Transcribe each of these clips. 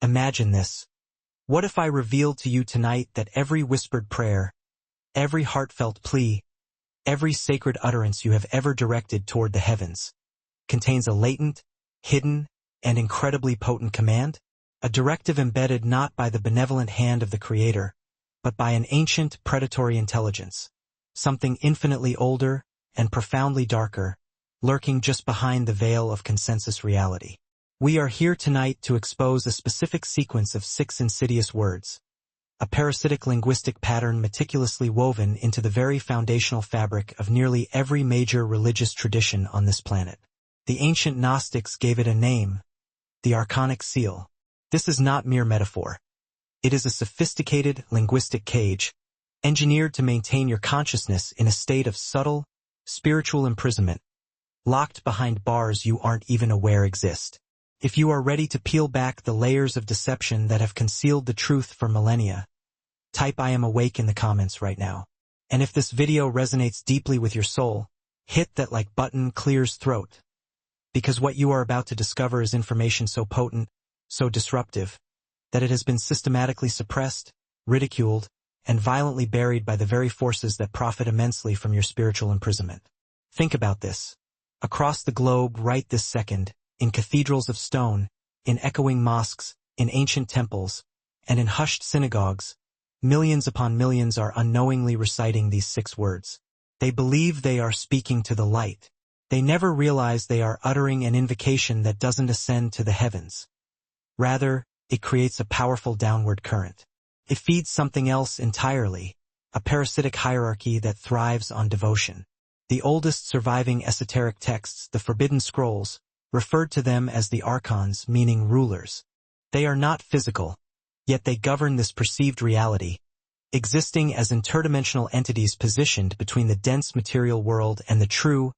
Imagine this. What if I revealed to you tonight that every whispered prayer, every heartfelt plea, every sacred utterance you have ever directed toward the heavens contains a latent, hidden, and incredibly potent command? A directive embedded not by the benevolent hand of the Creator, but by an ancient predatory intelligence, something infinitely older and profoundly darker, lurking just behind the veil of consensus reality. We are here tonight to expose a specific sequence of 6 insidious words, a parasitic linguistic pattern meticulously woven into the very foundational fabric of nearly every major religious tradition on this planet. The ancient Gnostics gave it a name, the Archonic Seal. This is not mere metaphor. It is a sophisticated linguistic cage, engineered to maintain your consciousness in a state of subtle, spiritual imprisonment, locked behind bars you aren't even aware exist. If you are ready to peel back the layers of deception that have concealed the truth for millennia, type "I am awake" in the comments right now. And if this video resonates deeply with your soul, hit that like button clears throat. Because what you are about to discover is information so potent, so disruptive, that it has been systematically suppressed, ridiculed, and violently buried by the very forces that profit immensely from your spiritual imprisonment. Think about this. Across the globe right this second, in cathedrals of stone, in echoing mosques, in ancient temples, and in hushed synagogues, millions upon millions are unknowingly reciting these 6 words. They believe they are speaking to the light. They never realize they are uttering an invocation that doesn't ascend to the heavens. Rather, it creates a powerful downward current. It feeds something else entirely, a parasitic hierarchy that thrives on devotion. The oldest surviving esoteric texts, the Forbidden Scrolls, referred to them as the archons, meaning rulers. They are not physical, yet they govern this perceived reality, existing as interdimensional entities positioned between the dense material world and the true,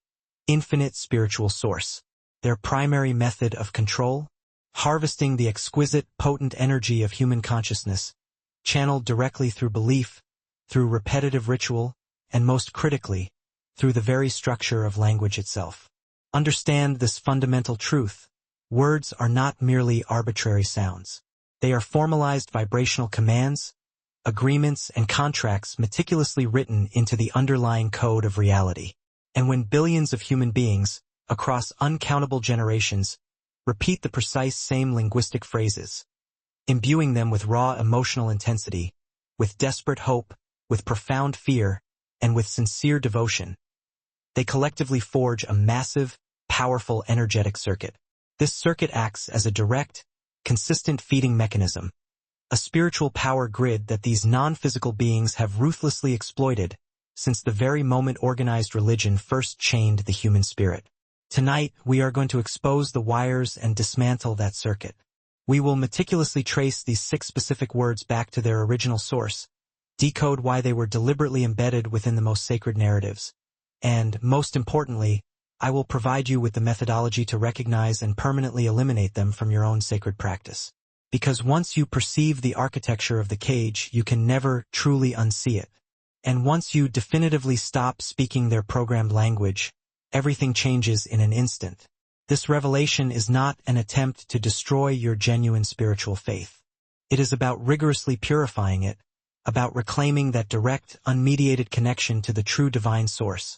infinite spiritual source. Their primary method of control? Harvesting the exquisite, potent energy of human consciousness, channeled directly through belief, through repetitive ritual, and most critically, through the very structure of language itself. Understand this fundamental truth. Words are not merely arbitrary sounds. They are formalized vibrational commands, agreements, and contracts meticulously written into the underlying code of reality. And when billions of human beings, across uncountable generations, repeat the precise same linguistic phrases, imbuing them with raw emotional intensity, with desperate hope, with profound fear, and with sincere devotion, they collectively forge a massive, powerful energetic circuit. This circuit acts as a direct, consistent feeding mechanism, a spiritual power grid that these non-physical beings have ruthlessly exploited since the very moment organized religion first chained the human spirit. Tonight, we are going to expose the wires and dismantle that circuit. We will meticulously trace these 6 specific words back to their original source, decode why they were deliberately embedded within the most sacred narratives, and, most importantly, I will provide you with the methodology to recognize and permanently eliminate them from your own sacred practice. Because once you perceive the architecture of the cage, you can never truly unsee it. And once you definitively stop speaking their programmed language, everything changes in an instant. This revelation is not an attempt to destroy your genuine spiritual faith. It is about rigorously purifying it, about reclaiming that direct, unmediated connection to the true divine source,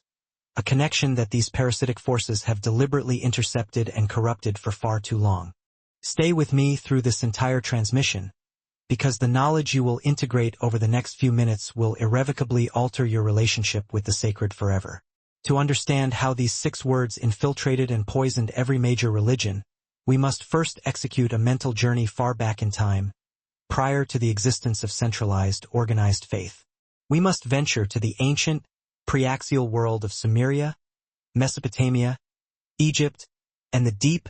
a connection that these parasitic forces have deliberately intercepted and corrupted for far too long. Stay with me through this entire transmission, because the knowledge you will integrate over the next few minutes will irrevocably alter your relationship with the sacred forever. To understand how these 6 words infiltrated and poisoned every major religion, we must first execute a mental journey far back in time, prior to the existence of centralized, organized faith. We must venture to the ancient, preaxial world of Sumeria, Mesopotamia, Egypt, and the deep,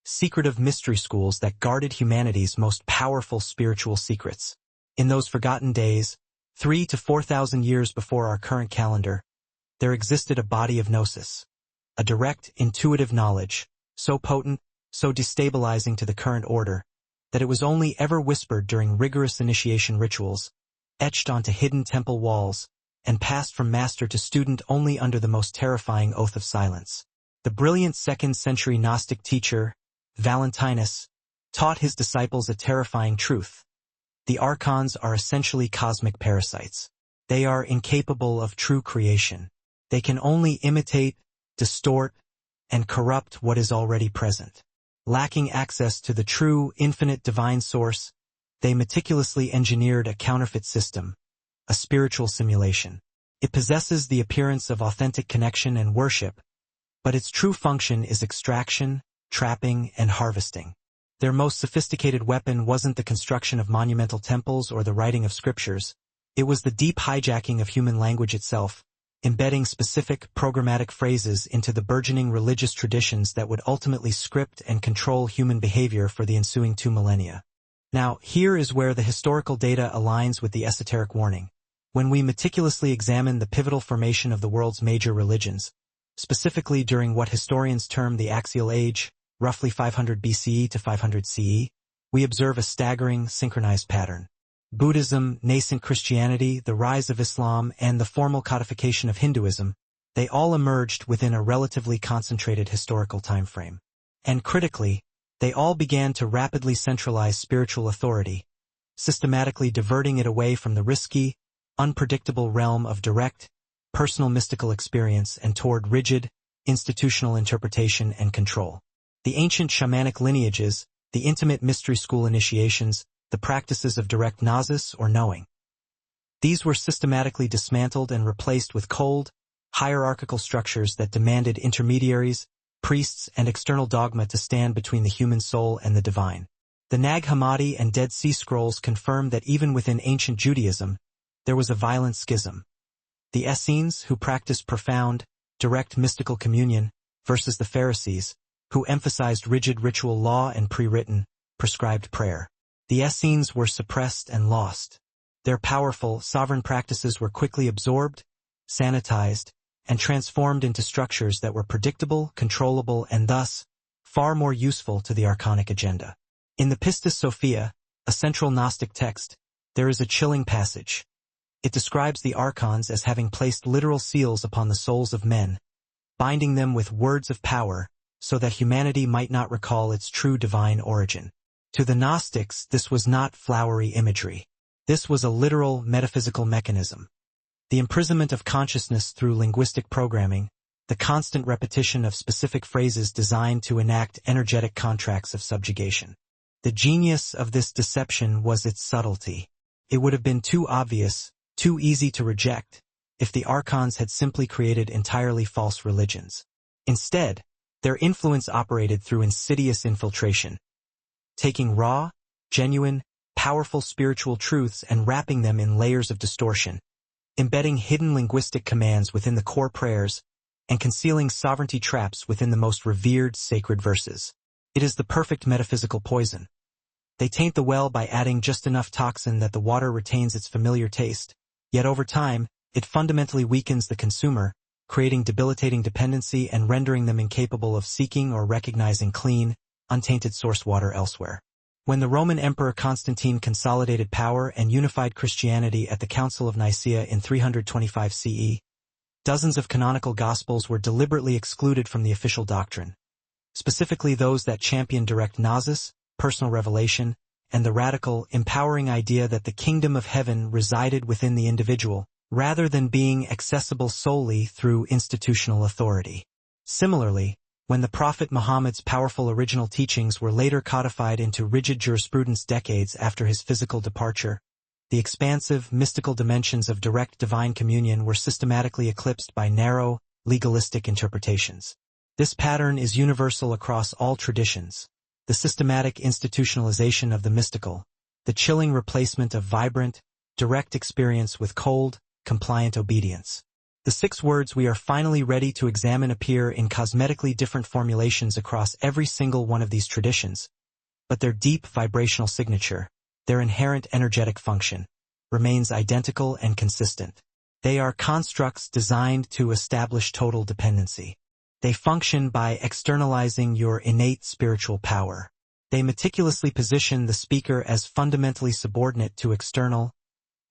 secretive mystery schools that guarded humanity's most powerful spiritual secrets. In those forgotten days, 3,000 to 4,000 years before our current calendar, there existed a body of gnosis, a direct, intuitive knowledge, so potent, so destabilizing to the current order, that it was only ever whispered during rigorous initiation rituals, etched onto hidden temple walls, and passed from master to student only under the most terrifying oath of silence. The brilliant 2nd-century Gnostic teacher, Valentinus, taught his disciples a terrifying truth. The archons are essentially cosmic parasites. They are incapable of true creation. They can only imitate, distort, and corrupt what is already present. Lacking access to the true, infinite divine source, they meticulously engineered a counterfeit system, a spiritual simulation. It possesses the appearance of authentic connection and worship, but its true function is extraction, trapping, and harvesting. Their most sophisticated weapon wasn't the construction of monumental temples or the writing of scriptures. It was the deep hijacking of human language itself, embedding specific, programmatic phrases into the burgeoning religious traditions that would ultimately script and control human behavior for the ensuing 2 millennia. Now, here is where the historical data aligns with the esoteric warning. When we meticulously examine the pivotal formation of the world's major religions, specifically during what historians term the Axial Age, roughly 500 BCE to 500 CE, we observe a staggering, synchronized pattern. Buddhism, nascent Christianity, the rise of Islam, and the formal codification of Hinduism, they all emerged within a relatively concentrated historical time frame. And critically, they all began to rapidly centralize spiritual authority, systematically diverting it away from the risky, unpredictable realm of direct, personal mystical experience and toward rigid, institutional interpretation and control. The ancient shamanic lineages, the intimate mystery school initiations, the practices of direct gnosis or knowing. These were systematically dismantled and replaced with cold, hierarchical structures that demanded intermediaries, priests, and external dogma to stand between the human soul and the divine. The Nag Hammadi and Dead Sea Scrolls confirm that even within ancient Judaism, there was a violent schism. The Essenes, who practiced profound, direct mystical communion, versus the Pharisees, who emphasized rigid ritual law and pre-written, prescribed prayer. The Essenes were suppressed and lost. Their powerful, sovereign practices were quickly absorbed, sanitized, and transformed into structures that were predictable, controllable, and thus, far more useful to the archonic agenda. In the Pistis Sophia, a central Gnostic text, there is a chilling passage. It describes the archons as having placed literal seals upon the souls of men, binding them with words of power, so that humanity might not recall its true divine origin. To the Gnostics, this was not flowery imagery. This was a literal metaphysical mechanism. The imprisonment of consciousness through linguistic programming, the constant repetition of specific phrases designed to enact energetic contracts of subjugation. The genius of this deception was its subtlety. It would have been too obvious, too easy to reject, if the archons had simply created entirely false religions. Instead, their influence operated through insidious infiltration, taking raw, genuine, powerful spiritual truths and wrapping them in layers of distortion, embedding hidden linguistic commands within the core prayers, and concealing sovereignty traps within the most revered sacred verses. It is the perfect metaphysical poison. They taint the well by adding just enough toxin that the water retains its familiar taste, yet over time, it fundamentally weakens the consumer, creating debilitating dependency and rendering them incapable of seeking or recognizing clean, untainted source water elsewhere. When the Roman Emperor Constantine consolidated power and unified Christianity at the Council of Nicaea in 325 CE, dozens of canonical Gospels were deliberately excluded from the official doctrine, specifically those that championed direct gnosis, personal revelation, and the radical, empowering idea that the kingdom of heaven resided within the individual, rather than being accessible solely through institutional authority. Similarly, when the Prophet Muhammad's powerful original teachings were later codified into rigid jurisprudence decades after his physical departure, the expansive, mystical dimensions of direct divine communion were systematically eclipsed by narrow, legalistic interpretations. This pattern is universal across all traditions. The systematic institutionalization of the mystical, the chilling replacement of vibrant, direct experience with cold, compliant obedience. The 6 words we are finally ready to examine appear in cosmetically different formulations across every single one of these traditions, but their deep vibrational signature, their inherent energetic function, remains identical and consistent. They are constructs designed to establish total dependency. They function by externalizing your innate spiritual power. They meticulously position the speaker as fundamentally subordinate to external,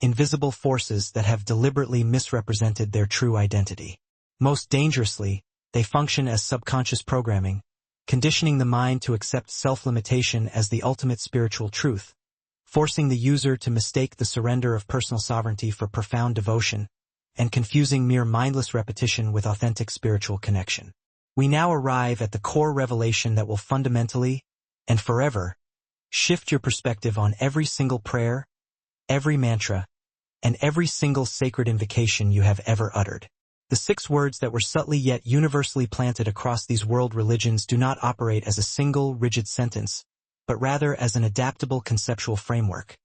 invisible forces that have deliberately misrepresented their true identity. Most dangerously, they function as subconscious programming, conditioning the mind to accept self-limitation as the ultimate spiritual truth, forcing the user to mistake the surrender of personal sovereignty for profound devotion, and confusing mere mindless repetition with authentic spiritual connection. We now arrive at the core revelation that will fundamentally, and forever, shift your perspective on every single prayer, every mantra, and every single sacred invocation you have ever uttered. The 6 words that were subtly yet universally planted across these world religions do not operate as a single, rigid sentence, but rather as an adaptable conceptual framework,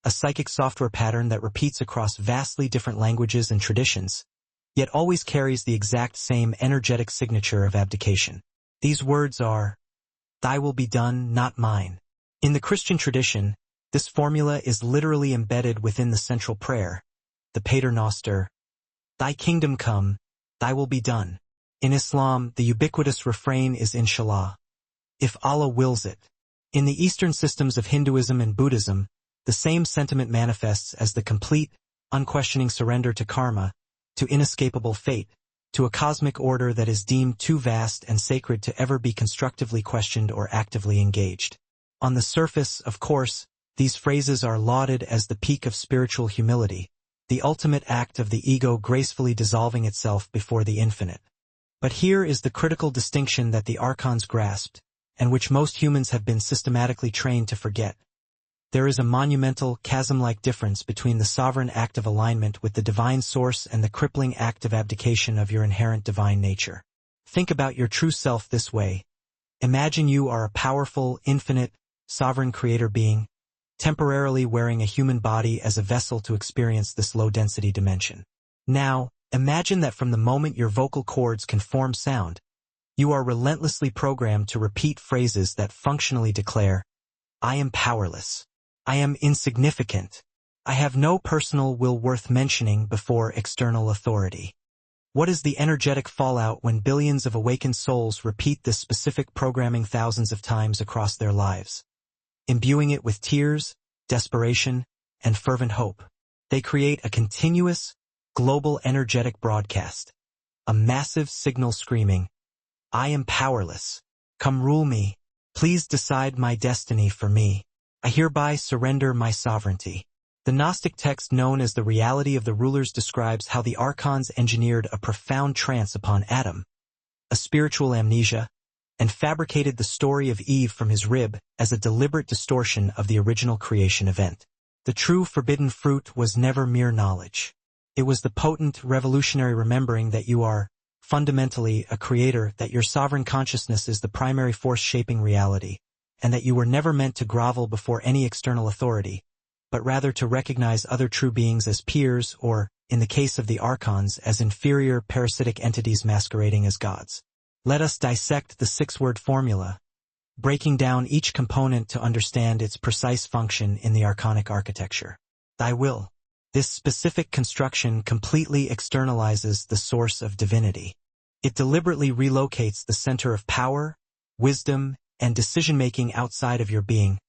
a psychic software pattern that repeats across vastly different languages and traditions, yet always carries the exact same energetic signature of abdication. These words are, "Thy will be done, not mine." In the Christian tradition, this formula is literally embedded within the central prayer, the Pater Noster, "Thy kingdom come, thy will be done." In Islam, the ubiquitous refrain is Inshallah, "if Allah wills it." In the Eastern systems of Hinduism and Buddhism, the same sentiment manifests as the complete, unquestioning surrender to karma, to inescapable fate, to a cosmic order that is deemed too vast and sacred to ever be constructively questioned or actively engaged. On the surface, of course, these phrases are lauded as the peak of spiritual humility, the ultimate act of the ego gracefully dissolving itself before the infinite. But here is the critical distinction that the archons grasped, and which most humans have been systematically trained to forget. There is a monumental, chasm-like difference between the sovereign act of alignment with the divine source and the crippling act of abdication of your inherent divine nature. Think about your true self this way. Imagine you are a powerful, infinite, sovereign creator being, temporarily wearing a human body as a vessel to experience this low-density dimension. Now, imagine that from the moment your vocal cords can form sound, you are relentlessly programmed to repeat phrases that functionally declare, "I am powerless. I am insignificant. I have no personal will worth mentioning before external authority." What is the energetic fallout when billions of awakened souls repeat this specific programming thousands of times across their lives? Imbuing it with tears, desperation, and fervent hope, they create a continuous, global energetic broadcast, a massive signal screaming, "I am powerless. Come rule me. Please decide my destiny for me. I hereby surrender my sovereignty." The Gnostic text known as the Reality of the Rulers describes how the archons engineered a profound trance upon Adam, a spiritual amnesia, and fabricated the story of Eve from his rib as a deliberate distortion of the original creation event. The true forbidden fruit was never mere knowledge. It was the potent, revolutionary remembering that you are, fundamentally, a creator, that your sovereign consciousness is the primary force shaping reality, and that you were never meant to grovel before any external authority, but rather to recognize other true beings as peers or, in the case of the archons, as inferior parasitic entities masquerading as gods. Let us dissect the 6-word formula, breaking down each component to understand its precise function in the archonic architecture. Thy will. This specific construction completely externalizes the source of divinity. It deliberately relocates the center of power, wisdom, and decision-making outside of your being,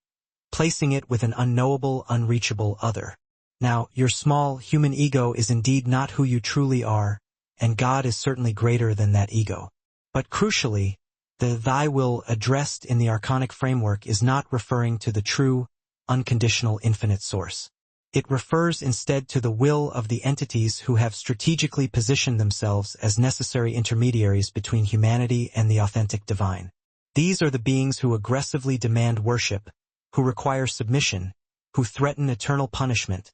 placing it with an unknowable, unreachable other. Now, your small, human ego is indeed not who you truly are, and God is certainly greater than that ego. But crucially, the "thy will" addressed in the archonic framework is not referring to the true, unconditional infinite source. It refers instead to the will of the entities who have strategically positioned themselves as necessary intermediaries between humanity and the authentic divine. These are the beings who aggressively demand worship, who require submission, who threaten eternal punishment,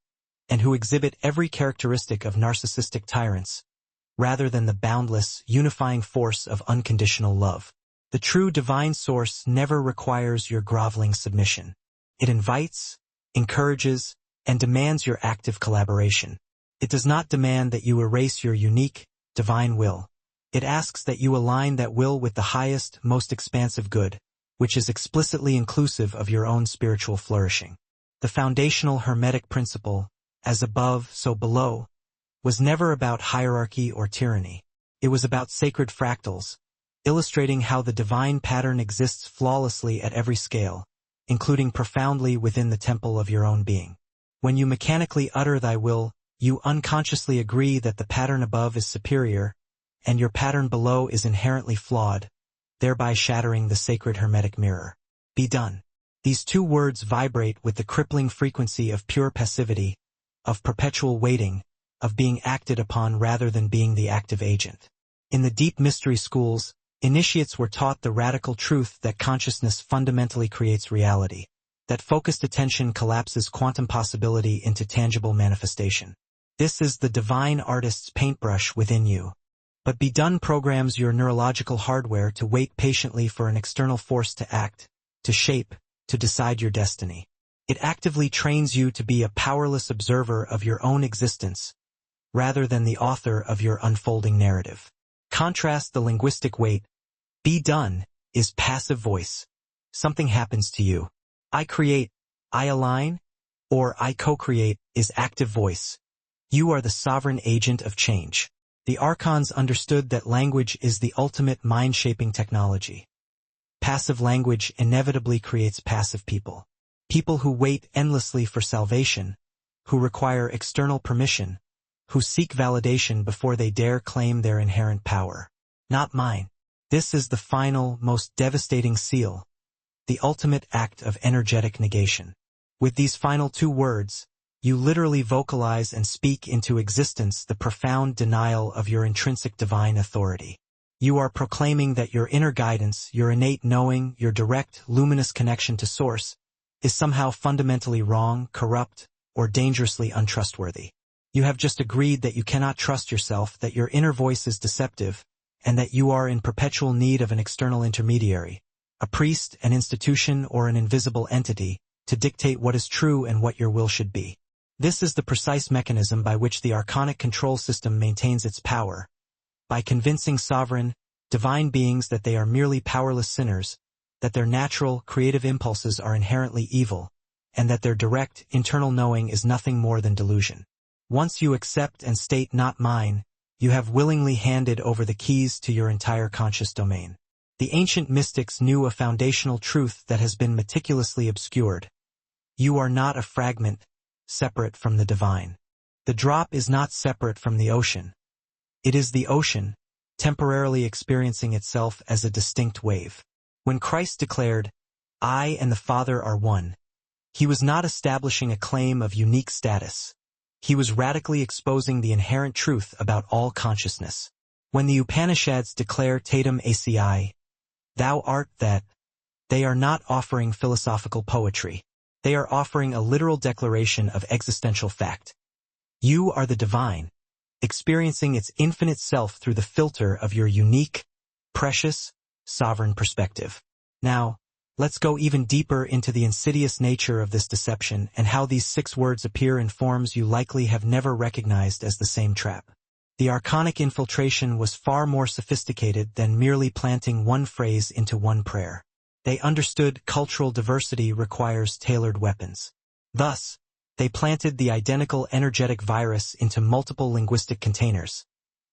and who exhibit every characteristic of narcissistic tyrants, rather than the boundless, unifying force of unconditional love. The true divine source never requires your groveling submission. It invites, encourages, and demands your active collaboration. It does not demand that you erase your unique, divine will. It asks that you align that will with the highest, most expansive good, which is explicitly inclusive of your own spiritual flourishing. The foundational Hermetic principle, as above, so below, was never about hierarchy or tyranny. It was about sacred fractals, illustrating how the divine pattern exists flawlessly at every scale, including profoundly within the temple of your own being. When you mechanically utter thy will, you unconsciously agree that the pattern above is superior, and your pattern below is inherently flawed, thereby shattering the sacred hermetic mirror. Be done. These two words vibrate with the crippling frequency of pure passivity, of perpetual waiting, of being acted upon rather than being the active agent. In the deep mystery schools, initiates were taught the radical truth that consciousness fundamentally creates reality, that focused attention collapses quantum possibility into tangible manifestation. This is the divine artist's paintbrush within you. But Be Done programs your neurological hardware to wait patiently for an external force to act, to shape, to decide your destiny. It actively trains you to be a powerless observer of your own existence, rather than the author of your unfolding narrative. Contrast the linguistic wait. Be Done is passive voice. Something happens to you. I create, I align, or I co-create is active voice. You are the sovereign agent of change. The archons understood that language is the ultimate mind-shaping technology. Passive language inevitably creates passive people. People who wait endlessly for salvation, who require external permission, who seek validation before they dare claim their inherent power. Not mine. This is the final, most devastating seal, the ultimate act of energetic negation. With these final two words, you literally vocalize and speak into existence the profound denial of your intrinsic divine authority. You are proclaiming that your inner guidance, your innate knowing, your direct, luminous connection to Source, is somehow fundamentally wrong, corrupt, or dangerously untrustworthy. You have just agreed that you cannot trust yourself, that your inner voice is deceptive, and that you are in perpetual need of an external intermediary, a priest, an institution, or an invisible entity, to dictate what is true and what your will should be. This is the precise mechanism by which the archonic control system maintains its power, by convincing sovereign, divine beings that they are merely powerless sinners, that their natural, creative impulses are inherently evil, and that their direct, internal knowing is nothing more than delusion. Once you accept and state "not mine," you have willingly handed over the keys to your entire conscious domain. The ancient mystics knew a foundational truth that has been meticulously obscured. You are not a fragment, separate from the divine. The drop is not separate from the ocean. It is the ocean, temporarily experiencing itself as a distinct wave. When Christ declared, "I and the Father are one," he was not establishing a claim of unique status. He was radically exposing the inherent truth about all consciousness. When the Upanishads declare Tatum Asi, thou art that, they are not offering philosophical poetry. They are offering a literal declaration of existential fact. You are the divine, experiencing its infinite self through the filter of your unique, precious, sovereign perspective. Now, let's go even deeper into the insidious nature of this deception and how these 6 words appear in forms you likely have never recognized as the same trap. The archonic infiltration was far more sophisticated than merely planting one phrase into one prayer. They understood cultural diversity requires tailored weapons. Thus, they planted the identical energetic virus into multiple linguistic containers,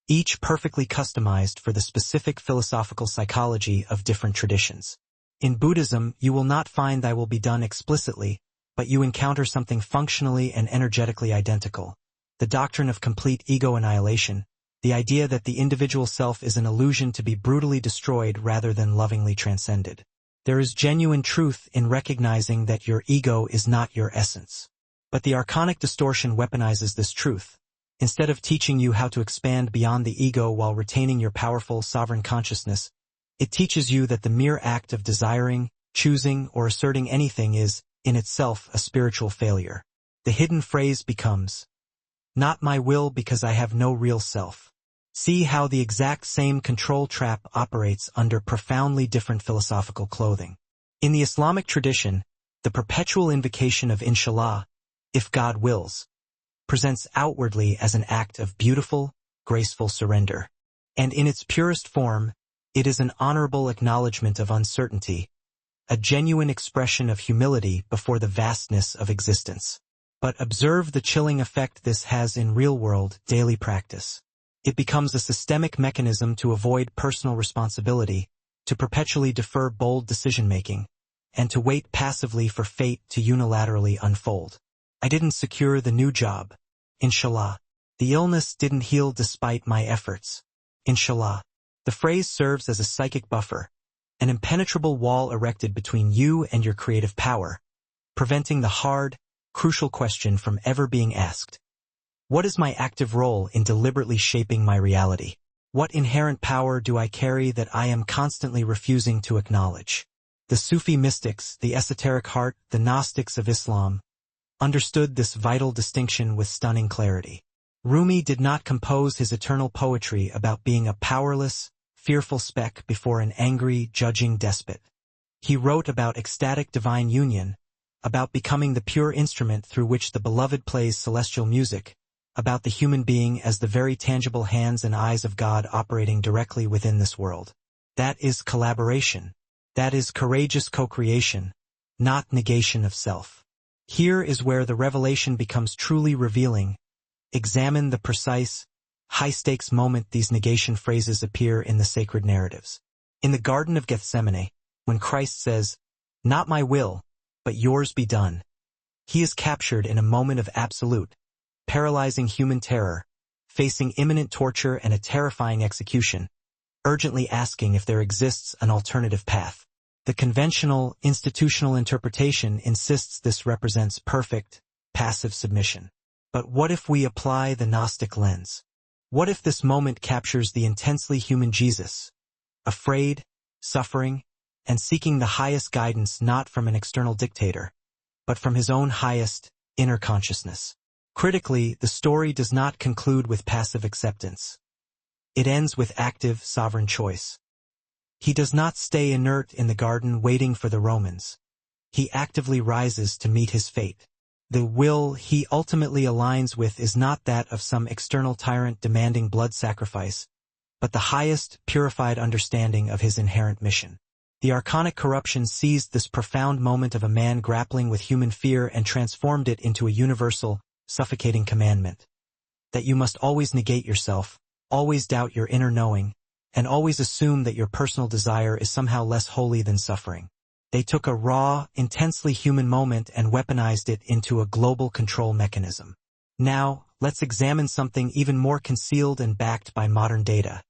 each perfectly customized for the specific philosophical psychology of different traditions. In Buddhism, you will not find "thy will be done" explicitly, but you encounter something functionally and energetically identical: the doctrine of complete ego annihilation, the idea that the individual self is an illusion to be brutally destroyed rather than lovingly transcended. There is genuine truth in recognizing that your ego is not your essence. But the archonic distortion weaponizes this truth. Instead of teaching you how to expand beyond the ego while retaining your powerful, sovereign consciousness, it teaches you that the mere act of desiring, choosing, or asserting anything is, in itself, a spiritual failure. The hidden phrase becomes, "Not my will because I have no real self." See how the exact same control trap operates under profoundly different philosophical clothing. In the Islamic tradition, the perpetual invocation of Inshallah, if God wills, presents outwardly as an act of beautiful, graceful surrender. And in its purest form, it is an honorable acknowledgement of uncertainty, a genuine expression of humility before the vastness of existence. But observe the chilling effect this has in real-world, daily practice. It becomes a systemic mechanism to avoid personal responsibility, to perpetually defer bold decision-making, and to wait passively for fate to unilaterally unfold. I didn't secure the new job. Inshallah. The illness didn't heal despite my efforts. Inshallah. The phrase serves as a psychic buffer, an impenetrable wall erected between you and your creative power, preventing the hard, crucial question from ever being asked. What is my active role in deliberately shaping my reality? What inherent power do I carry that I am constantly refusing to acknowledge? The Sufi mystics, the esoteric heart, the Gnostics of Islam, understood this vital distinction with stunning clarity. Rumi did not compose his eternal poetry about being a powerless, fearful speck before an angry, judging despot. He wrote about ecstatic divine union, about becoming the pure instrument through which the beloved plays celestial music, about the human being as the very tangible hands and eyes of God operating directly within this world. That is collaboration. That is courageous co-creation, not negation of self. Here is where the revelation becomes truly revealing. Examine the precise, high-stakes moment these negation phrases appear in the sacred narratives. In the Garden of Gethsemane, when Christ says, "Not my will, but yours be done," he is captured in a moment of absolute, paralyzing human terror, facing imminent torture and a terrifying execution, urgently asking if there exists an alternative path. The conventional, institutional interpretation insists this represents perfect, passive submission. But what if we apply the Gnostic lens? What if this moment captures the intensely human Jesus, afraid, suffering, and seeking the highest guidance not from an external dictator, but from his own highest, inner consciousness? Critically, the story does not conclude with passive acceptance. It ends with active, sovereign choice. He does not stay inert in the garden waiting for the Romans. He actively rises to meet his fate. The will he ultimately aligns with is not that of some external tyrant demanding blood sacrifice, but the highest, purified understanding of his inherent mission. The archonic corruption seized this profound moment of a man grappling with human fear and transformed it into a universal, suffocating commandment. That you must always negate yourself, always doubt your inner knowing, and always assume that your personal desire is somehow less holy than suffering. They took a raw, intensely human moment and weaponized it into a global control mechanism. Now, let's examine something even more concealed and backed by modern data.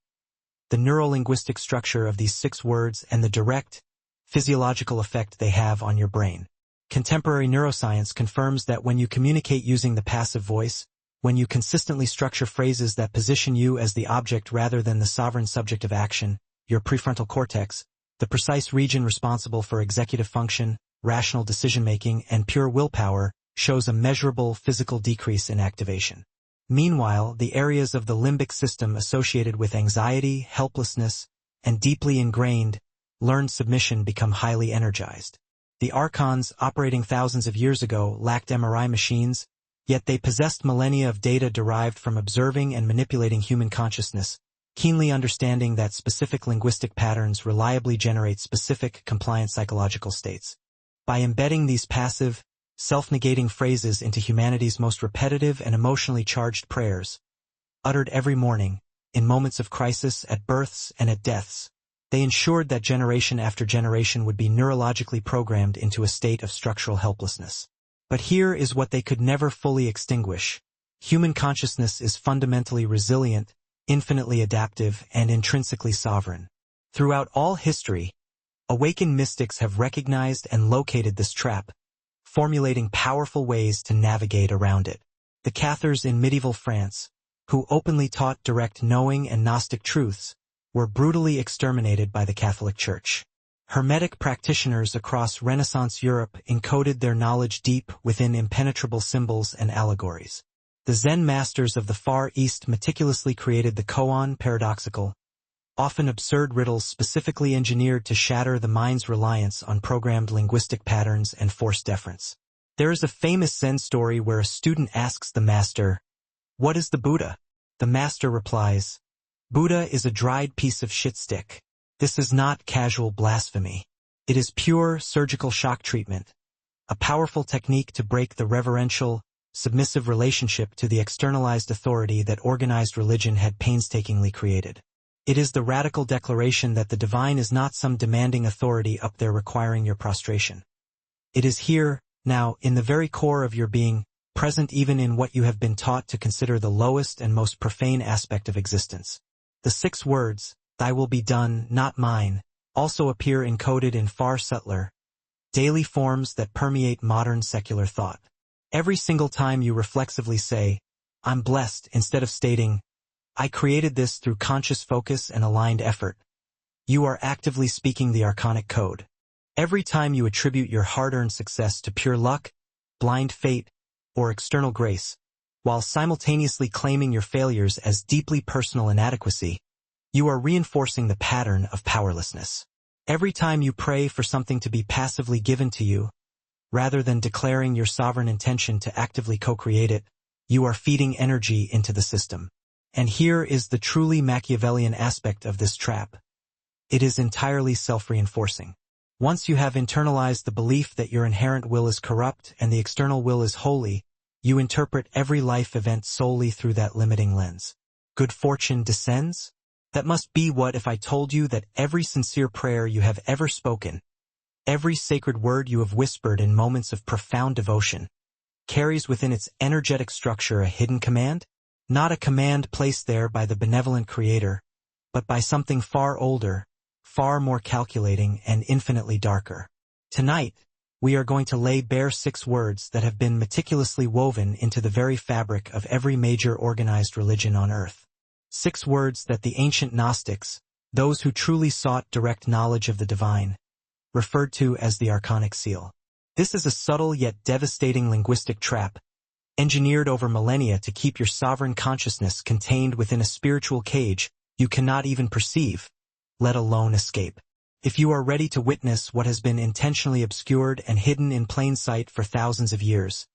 The neurolinguistic structure of these 6 words and the direct, physiological effect they have on your brain. Contemporary neuroscience confirms that when you communicate using the passive voice, when you consistently structure phrases that position you as the object rather than the sovereign subject of action, your prefrontal cortex, the precise region responsible for executive function, rational decision-making, and pure willpower, shows a measurable physical decrease in activation. Meanwhile, the areas of the limbic system associated with anxiety, helplessness, and deeply ingrained, learned submission become highly energized. The archons, operating thousands of years ago, lacked MRI machines, yet they possessed millennia of data derived from observing and manipulating human consciousness, keenly understanding that specific linguistic patterns reliably generate specific, compliant psychological states. By embedding these passive, self-negating phrases into humanity's most repetitive and emotionally charged prayers, uttered every morning, in moments of crisis, at births and at deaths, they ensured that generation after generation would be neurologically programmed into a state of structural helplessness. But here is what they could never fully extinguish. Human consciousness is fundamentally resilient, infinitely adaptive, and intrinsically sovereign. Throughout all history, awakened mystics have recognized and located this trap, formulating powerful ways to navigate around it. The Cathars in medieval France, who openly taught direct knowing and Gnostic truths, were brutally exterminated by the Catholic Church. Hermetic practitioners across Renaissance Europe encoded their knowledge deep within impenetrable symbols and allegories. The Zen masters of the Far East meticulously created the koan, paradoxical, often absurd riddles specifically engineered to shatter the mind's reliance on programmed linguistic patterns and forced deference. There is a famous Zen story where a student asks the master, "What is the Buddha?" The master replies, "Buddha is a dried piece of shit stick." This is not casual blasphemy. It is pure surgical shock treatment, a powerful technique to break the reverential, submissive relationship to the externalized authority that organized religion had painstakingly created. It is the radical declaration that the divine is not some demanding authority up there requiring your prostration. It is here, now, in the very core of your being, present even in what you have been taught to consider the lowest and most profane aspect of existence. The 6 words, "Thy will be done, not mine," also appear encoded in far subtler, daily forms that permeate modern secular thought. Every single time you reflexively say, "I'm blessed," instead of stating, "I created this through conscious focus and aligned effort," you are actively speaking the archonic code. Every time you attribute your hard-earned success to pure luck, blind fate, or external grace, while simultaneously claiming your failures as deeply personal inadequacy, you are reinforcing the pattern of powerlessness. Every time you pray for something to be passively given to you, rather than declaring your sovereign intention to actively co-create it, you are feeding energy into the system. And here is the truly Machiavellian aspect of this trap. It is entirely self-reinforcing. Once you have internalized the belief that your inherent will is corrupt and the external will is holy, you interpret every life event solely through that limiting lens. Good fortune descends? That must be what if I told you that every sincere prayer you have ever spoken, every sacred word you have whispered in moments of profound devotion, carries within its energetic structure a hidden command? Not a command placed there by the benevolent Creator, but by something far older, far more calculating, and infinitely darker. Tonight, we are going to lay bare 6 words that have been meticulously woven into the very fabric of every major organized religion on earth. 6 words that the ancient Gnostics, those who truly sought direct knowledge of the divine, referred to as the archonic seal. This is a subtle yet devastating linguistic trap, engineered over millennia to keep your sovereign consciousness contained within a spiritual cage you cannot even perceive, let alone escape. If you are ready to witness what has been intentionally obscured and hidden in plain sight for thousands of years,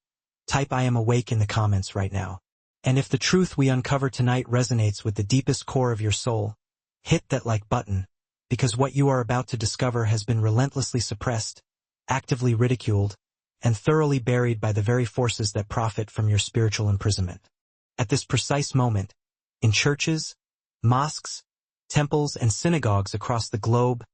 type "I am awake" in the comments right now. And if the truth we uncover tonight resonates with the deepest core of your soul, hit that like button, because what you are about to discover has been relentlessly suppressed, actively ridiculed, and thoroughly buried by the very forces that profit from your spiritual imprisonment. At this precise moment, in churches, mosques, temples, and synagogues across the globe,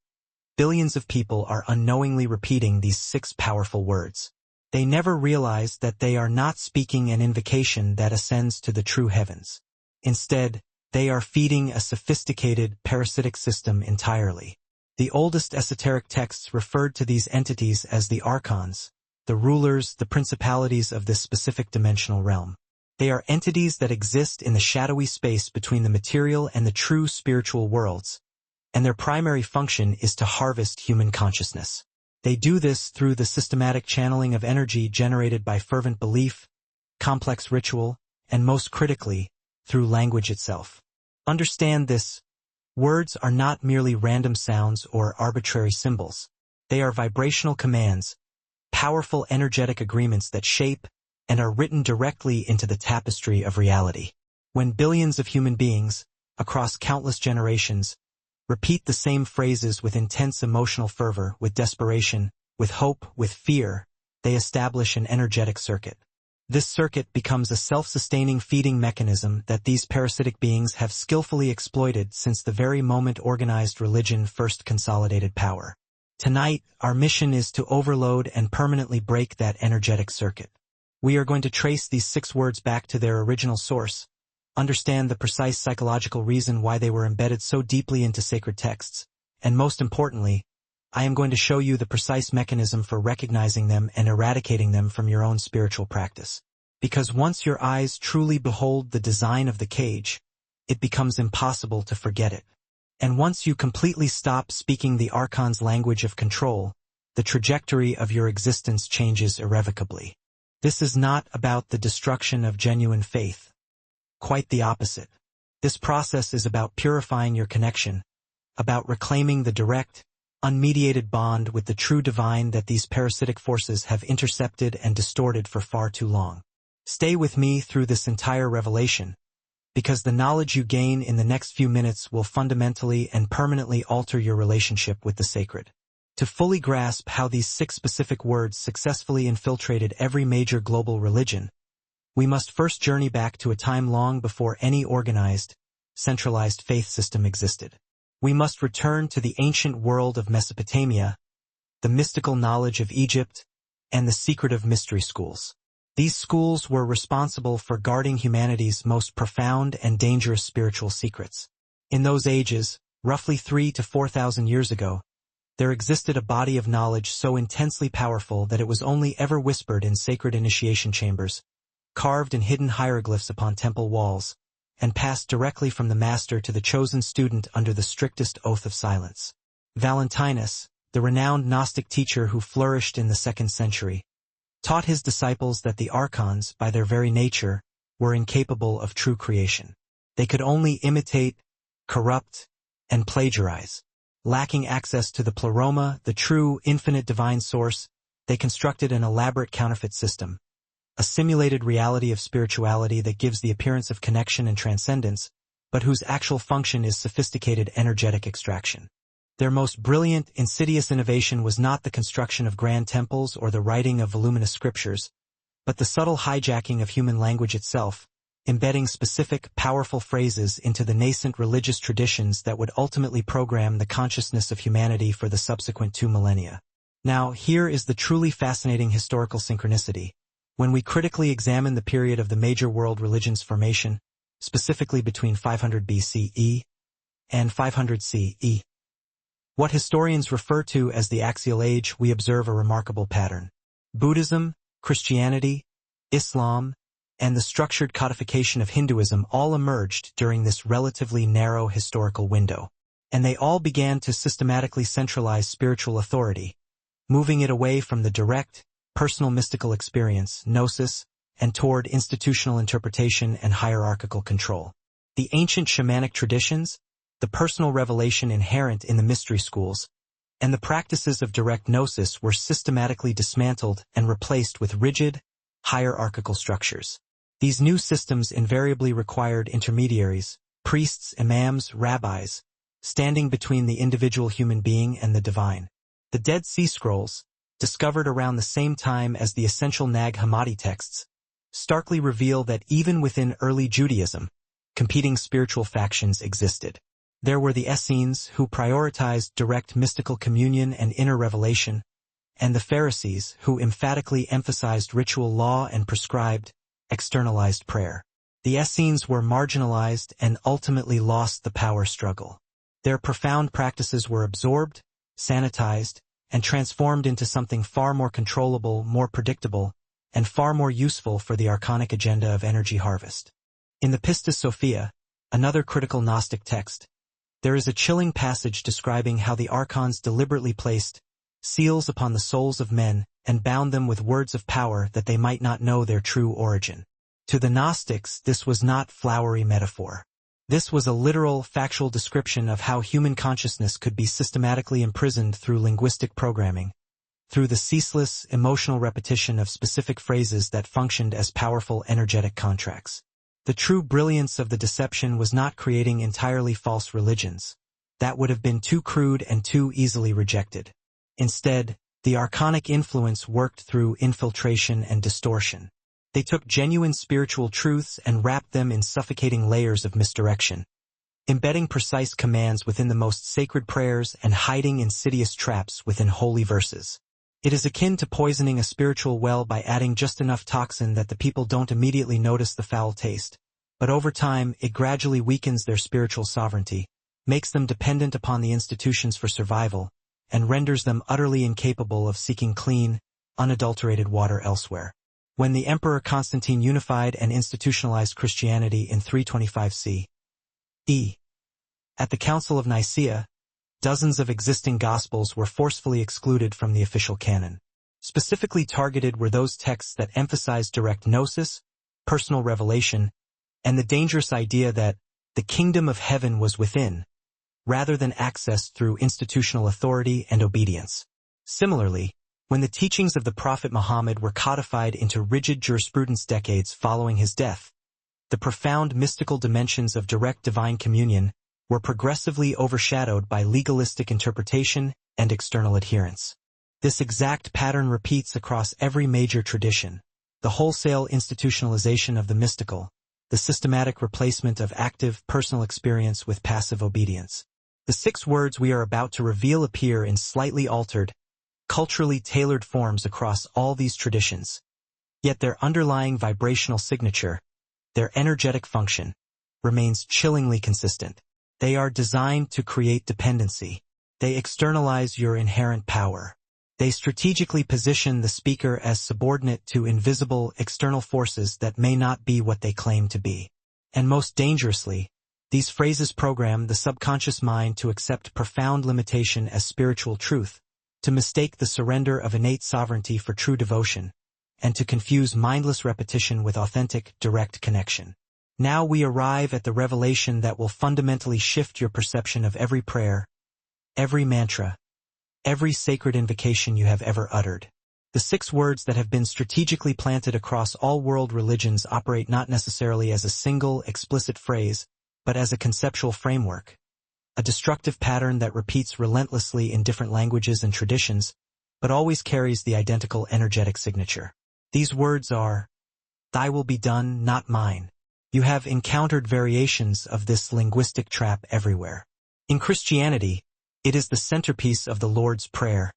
billions of people are unknowingly repeating these 6 powerful words. They never realize that they are not speaking an invocation that ascends to the true heavens. Instead, they are feeding a sophisticated parasitic system entirely. The oldest esoteric texts referred to these entities as the archons, the rulers, the principalities of this specific dimensional realm. They are entities that exist in the shadowy space between the material and the true spiritual worlds, and their primary function is to harvest human consciousness. They do this through the systematic channeling of energy generated by fervent belief, complex ritual, and most critically, through language itself. Understand this: words are not merely random sounds or arbitrary symbols. They are vibrational commands, powerful energetic agreements that shape and are written directly into the tapestry of reality. When billions of human beings, across countless generations, repeat the same phrases with intense emotional fervor, with desperation, with hope, with fear, they establish an energetic circuit. This circuit becomes a self-sustaining feeding mechanism that these parasitic beings have skillfully exploited since the very moment organized religion first consolidated power. Tonight, our mission is to overload and permanently break that energetic circuit. We are going to trace these 6 words back to their original source, understand the precise psychological reason why they were embedded so deeply into sacred texts, and most importantly, I am going to show you the precise mechanism for recognizing them and eradicating them from your own spiritual practice. Because once your eyes truly behold the design of the cage, it becomes impossible to forget it. And once you completely stop speaking the archon's language of control, the trajectory of your existence changes irrevocably. This is not about the destruction of genuine faith. Quite the opposite. This process is about purifying your connection, about reclaiming the direct, unmediated bond with the true divine that these parasitic forces have intercepted and distorted for far too long. Stay with me through this entire revelation, because the knowledge you gain in the next few minutes will fundamentally and permanently alter your relationship with the sacred. To fully grasp how these 6 specific words successfully infiltrated every major global religion, we must first journey back to a time long before any organized, centralized faith system existed. We must return to the ancient world of Mesopotamia, the mystical knowledge of Egypt, and the secretive mystery schools. These schools were responsible for guarding humanity's most profound and dangerous spiritual secrets. In those ages, roughly 3,000 to 4,000 years ago, There existed a body of knowledge so intensely powerful that it was only ever whispered in sacred initiation chambers, carved in hidden hieroglyphs upon temple walls, and passed directly from the master to the chosen student under the strictest oath of silence. Valentinus, the renowned Gnostic teacher who flourished in the 2nd century, taught his disciples that the archons, by their very nature, were incapable of true creation. They could only imitate, corrupt, and plagiarize. Lacking access to the pleroma, the true, infinite divine source, they constructed an elaborate counterfeit system, a simulated reality of spirituality that gives the appearance of connection and transcendence, but whose actual function is sophisticated energetic extraction. Their most brilliant, insidious innovation was not the construction of grand temples or the writing of voluminous scriptures, but the subtle hijacking of human language itself, embedding specific, powerful phrases into the nascent religious traditions that would ultimately program the consciousness of humanity for the subsequent 2 millennia. Now, here is the truly fascinating historical synchronicity. When we critically examine the period of the major world religions' formation, specifically between 500 BCE and 500 CE, what historians refer to as the Axial Age, we observe a remarkable pattern. Buddhism, Christianity, Islam, and the structured codification of Hinduism all emerged during this relatively narrow historical window, and they all began to systematically centralize spiritual authority, moving it away from the direct, personal mystical experience, gnosis, and toward institutional interpretation and hierarchical control. The ancient shamanic traditions, the personal revelation inherent in the mystery schools, and the practices of direct gnosis were systematically dismantled and replaced with rigid, hierarchical structures. These new systems invariably required intermediaries, priests, imams, rabbis, standing between the individual human being and the divine. The Dead Sea Scrolls, discovered around the same time as the essential Nag Hammadi texts, starkly reveal that even within early Judaism, competing spiritual factions existed. There were the Essenes, who prioritized direct mystical communion and inner revelation, and the Pharisees, who emphatically emphasized ritual law and prescribed, externalized prayer. The Essenes were marginalized and ultimately lost the power struggle. Their profound practices were absorbed, sanitized, and transformed into something far more controllable, more predictable, and far more useful for the archonic agenda of energy harvest. In the Pistis Sophia, another critical Gnostic text, there is a chilling passage describing how the archons deliberately placed seals upon the souls of men and bound them with words of power that they might not know their true origin. To the Gnostics, this was not flowery metaphor. This was a literal, factual description of how human consciousness could be systematically imprisoned through linguistic programming, through the ceaseless, emotional repetition of specific phrases that functioned as powerful energetic contracts. The true brilliance of the deception was not creating entirely false religions. That would have been too crude and too easily rejected. Instead, the archonic influence worked through infiltration and distortion. They took genuine spiritual truths and wrapped them in suffocating layers of misdirection, embedding precise commands within the most sacred prayers and hiding insidious traps within holy verses. It is akin to poisoning a spiritual well by adding just enough toxin that the people don't immediately notice the foul taste, but over time it gradually weakens their spiritual sovereignty, makes them dependent upon the institutions for survival, and renders them utterly incapable of seeking clean, unadulterated water elsewhere. When the Emperor Constantine unified and institutionalized Christianity in 325 CE, at the Council of Nicaea, dozens of existing Gospels were forcefully excluded from the official canon. Specifically targeted were those texts that emphasized direct gnosis, personal revelation, and the dangerous idea that the kingdom of heaven was within, rather than accessed through institutional authority and obedience. Similarly, when the teachings of the Prophet Muhammad were codified into rigid jurisprudence decades following his death, the profound mystical dimensions of direct divine communion were progressively overshadowed by legalistic interpretation and external adherence. This exact pattern repeats across every major tradition: the wholesale institutionalization of the mystical, the systematic replacement of active personal experience with passive obedience. The 6 words we are about to reveal appear in slightly altered, culturally tailored forms across all these traditions, yet their underlying vibrational signature, their energetic function, remains chillingly consistent. They are designed to create dependency. They externalize your inherent power. They strategically position the speaker as subordinate to invisible external forces that may not be what they claim to be. And most dangerously, these phrases program the subconscious mind to accept profound limitation as spiritual truth, to mistake the surrender of innate sovereignty for true devotion, and to confuse mindless repetition with authentic, direct connection. Now we arrive at the revelation that will fundamentally shift your perception of every prayer, every mantra, every sacred invocation you have ever uttered. The 6 words that have been strategically planted across all world religions operate not necessarily as a single, explicit phrase, but as a conceptual framework, a destructive pattern that repeats relentlessly in different languages and traditions, but always carries the identical energetic signature. These words are, "Thy will be done, not mine." You have encountered variations of this linguistic trap everywhere. In Christianity, it is the centerpiece of the Lord's Prayer.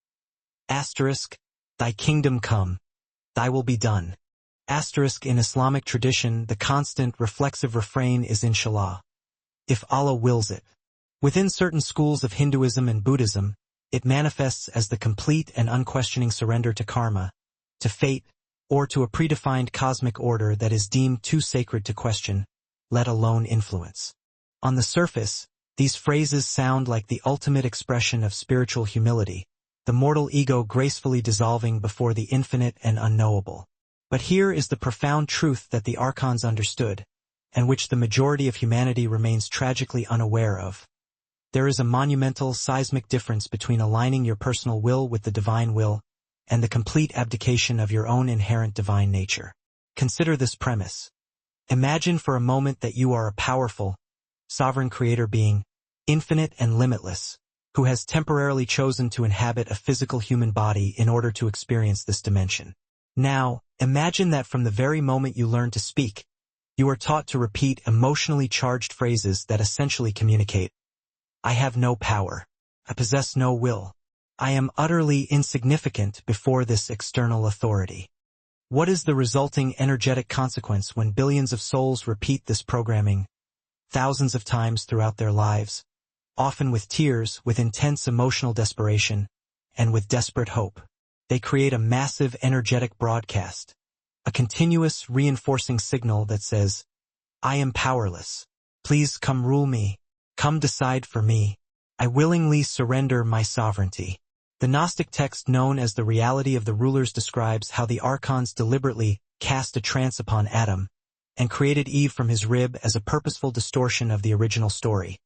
Asterisk, "Thy kingdom come, thy will be done." Asterisk, in Islamic tradition, the constant reflexive refrain is Inshallah, if Allah wills it. Within certain schools of Hinduism and Buddhism, it manifests as the complete and unquestioning surrender to karma, to fate, or to a predefined cosmic order that is deemed too sacred to question, let alone influence. On the surface, these phrases sound like the ultimate expression of spiritual humility, the mortal ego gracefully dissolving before the infinite and unknowable. But here is the profound truth that the archons understood, and which the majority of humanity remains tragically unaware of. There is a monumental, seismic difference between aligning your personal will with the divine will and the complete abdication of your own inherent divine nature. Consider this premise. Imagine for a moment that you are a powerful, sovereign creator being, infinite and limitless, who has temporarily chosen to inhabit a physical human body in order to experience this dimension. Now, imagine that from the very moment you learn to speak, you are taught to repeat emotionally charged phrases that essentially communicate, "I have no power. I possess no will. I am utterly insignificant before this external authority." What is the resulting energetic consequence when billions of souls repeat this programming thousands of times throughout their lives, often with tears, with intense emotional desperation, and with desperate hope? They create a massive energetic broadcast, a continuous reinforcing signal that says, "I am powerless. Please come rule me. Come decide for me. I willingly surrender my sovereignty." The Gnostic text known as the Reality of the Rulers describes how the archons deliberately cast a trance upon Adam and created Eve from his rib as a purposeful distortion of the original story,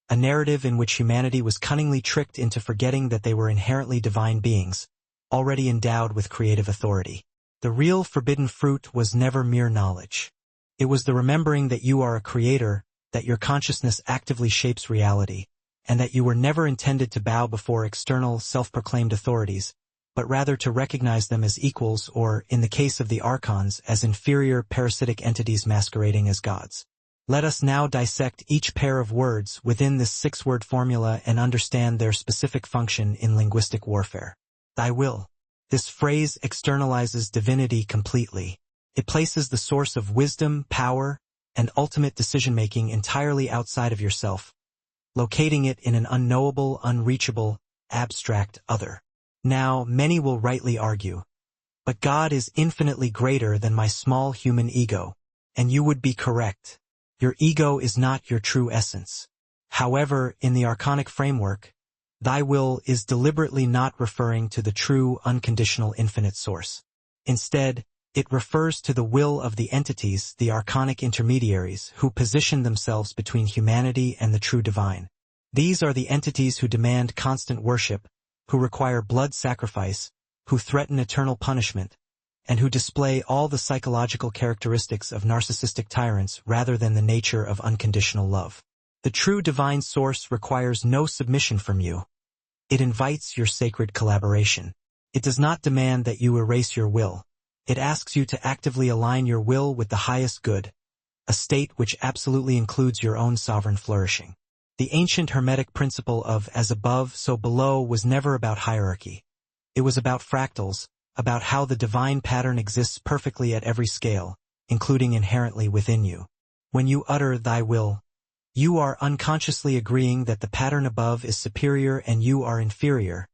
a narrative in which humanity was cunningly tricked into forgetting that they were inherently divine beings, already endowed with creative authority. The real forbidden fruit was never mere knowledge. It was the remembering that you are a creator, that your consciousness actively shapes reality, and that you were never intended to bow before external, self-proclaimed authorities, but rather to recognize them as equals or, in the case of the archons, as inferior parasitic entities masquerading as gods. Let us now dissect each pair of words within this 6-word formula and understand their specific function in linguistic warfare. Thy will. This phrase externalizes divinity completely. It places the source of wisdom, power, and ultimate decision-making entirely outside of yourself, locating it in an unknowable, unreachable, abstract other. Now, many will rightly argue, but God is infinitely greater than my small human ego, and you would be correct. Your ego is not your true essence. However, in the archonic framework, thy will is deliberately not referring to the true, unconditional infinite source. Instead, it refers to the will of the entities, the archonic intermediaries, who position themselves between humanity and the true divine. These are the entities who demand constant worship, who require blood sacrifice, who threaten eternal punishment, and who display all the psychological characteristics of narcissistic tyrants rather than the nature of unconditional love. The true divine source requires no submission from you. It invites your sacred collaboration. It does not demand that you erase your will. It asks you to actively align your will with the highest good, a state which absolutely includes your own sovereign flourishing. The ancient Hermetic principle of as above, so below was never about hierarchy. It was about fractals, about how the divine pattern exists perfectly at every scale, including inherently within you. When you utter thy will, You are unconsciously agreeing that the pattern above is superior and you are inferior,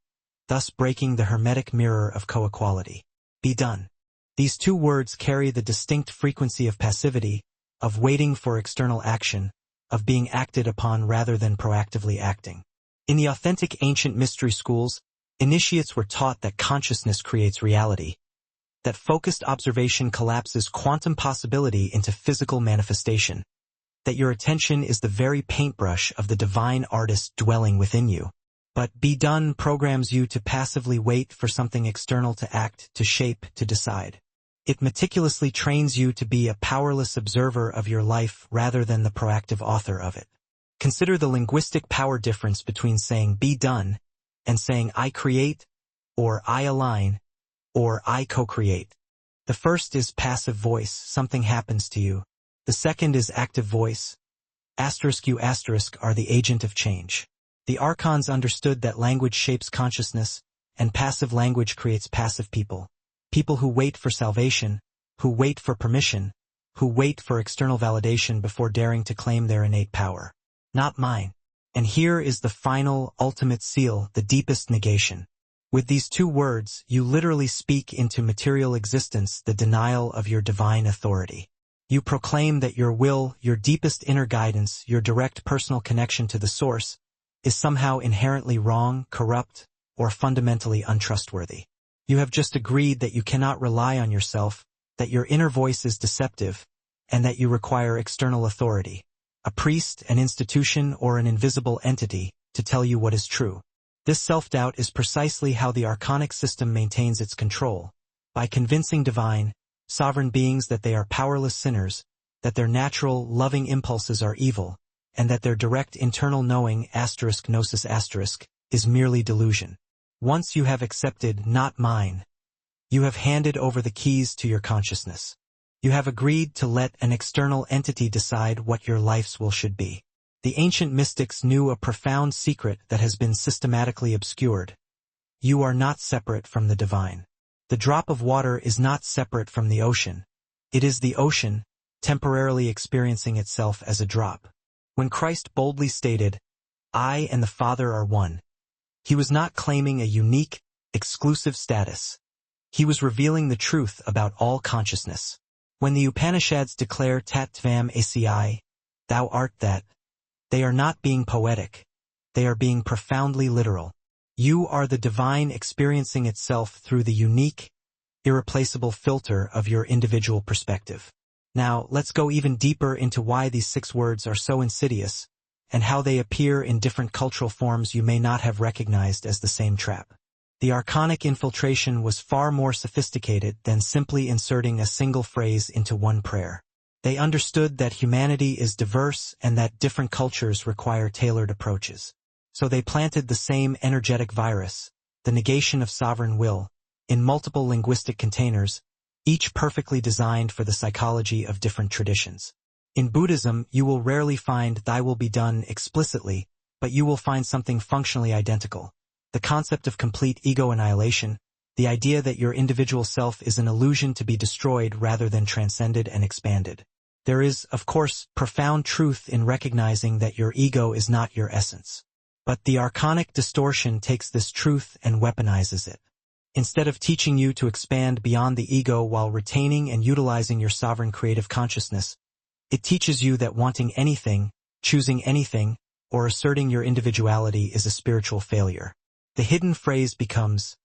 thus breaking the hermetic mirror of co-equality. Be done. These two words carry the distinct frequency of passivity, of waiting for external action, of being acted upon rather than proactively acting. In the authentic ancient mystery schools, initiates were taught that consciousness creates reality, that focused observation collapses quantum possibility into physical manifestation, that your attention is the very paintbrush of the divine artist dwelling within you. But Be Done programs you to passively wait for something external to act, to shape, to decide. It meticulously trains you to be a powerless observer of your life rather than the proactive author of it. Consider the linguistic power difference between saying be done and saying I create, or I align, or I co-create. The first is passive voice, something happens to you. The second is active voice. You are the agent of change. The archons understood that language shapes consciousness, and passive language creates passive people. People who wait for salvation, who wait for permission, who wait for external validation before daring to claim their innate power. Not mine. And here is the final, ultimate seal, the deepest negation. With these two words, you literally speak into material existence the denial of your divine authority. You proclaim that your will, your deepest inner guidance, your direct personal connection to the source, is somehow inherently wrong, corrupt, or fundamentally untrustworthy. You have just agreed that you cannot rely on yourself, that your inner voice is deceptive, and that you require external authority, a priest, an institution, or an invisible entity, to tell you what is true. This self-doubt is precisely how the archonic system maintains its control, by convincing divine, sovereign beings that they are powerless sinners, that their natural, loving impulses are evil, and that their direct internal knowing *gnosis*, is merely delusion. Once you have accepted not mine, you have handed over the keys to your consciousness. You have agreed to let an external entity decide what your life's will should be. The ancient mystics knew a profound secret that has been systematically obscured. You are not separate from the divine. The drop of water is not separate from the ocean. It is the ocean, temporarily experiencing itself as a drop. When Christ boldly stated, I and the Father are one, he was not claiming a unique, exclusive status. He was revealing the truth about all consciousness. When the Upanishads declare Tat Tvam Asi, thou art that, they are not being poetic. They are being profoundly literal. You are the divine experiencing itself through the unique, irreplaceable filter of your individual perspective. Now, let's go even deeper into why these 6 words are so insidious, and how they appear in different cultural forms you may not have recognized as the same trap. The archonic infiltration was far more sophisticated than simply inserting a single phrase into one prayer. They understood that humanity is diverse and that different cultures require tailored approaches. So they planted the same energetic virus, the negation of sovereign will, in multiple linguistic containers, each perfectly designed for the psychology of different traditions. In Buddhism, you will rarely find "thy will be done" explicitly, but you will find something functionally identical. The concept of complete ego annihilation, the idea that your individual self is an illusion to be destroyed rather than transcended and expanded. There is, of course, profound truth in recognizing that your ego is not your essence. But the archonic distortion takes this truth and weaponizes it. Instead of teaching you to expand beyond the ego while retaining and utilizing your sovereign creative consciousness, it teaches you that wanting anything, choosing anything, or asserting your individuality is a spiritual failure. The hidden phrase becomes,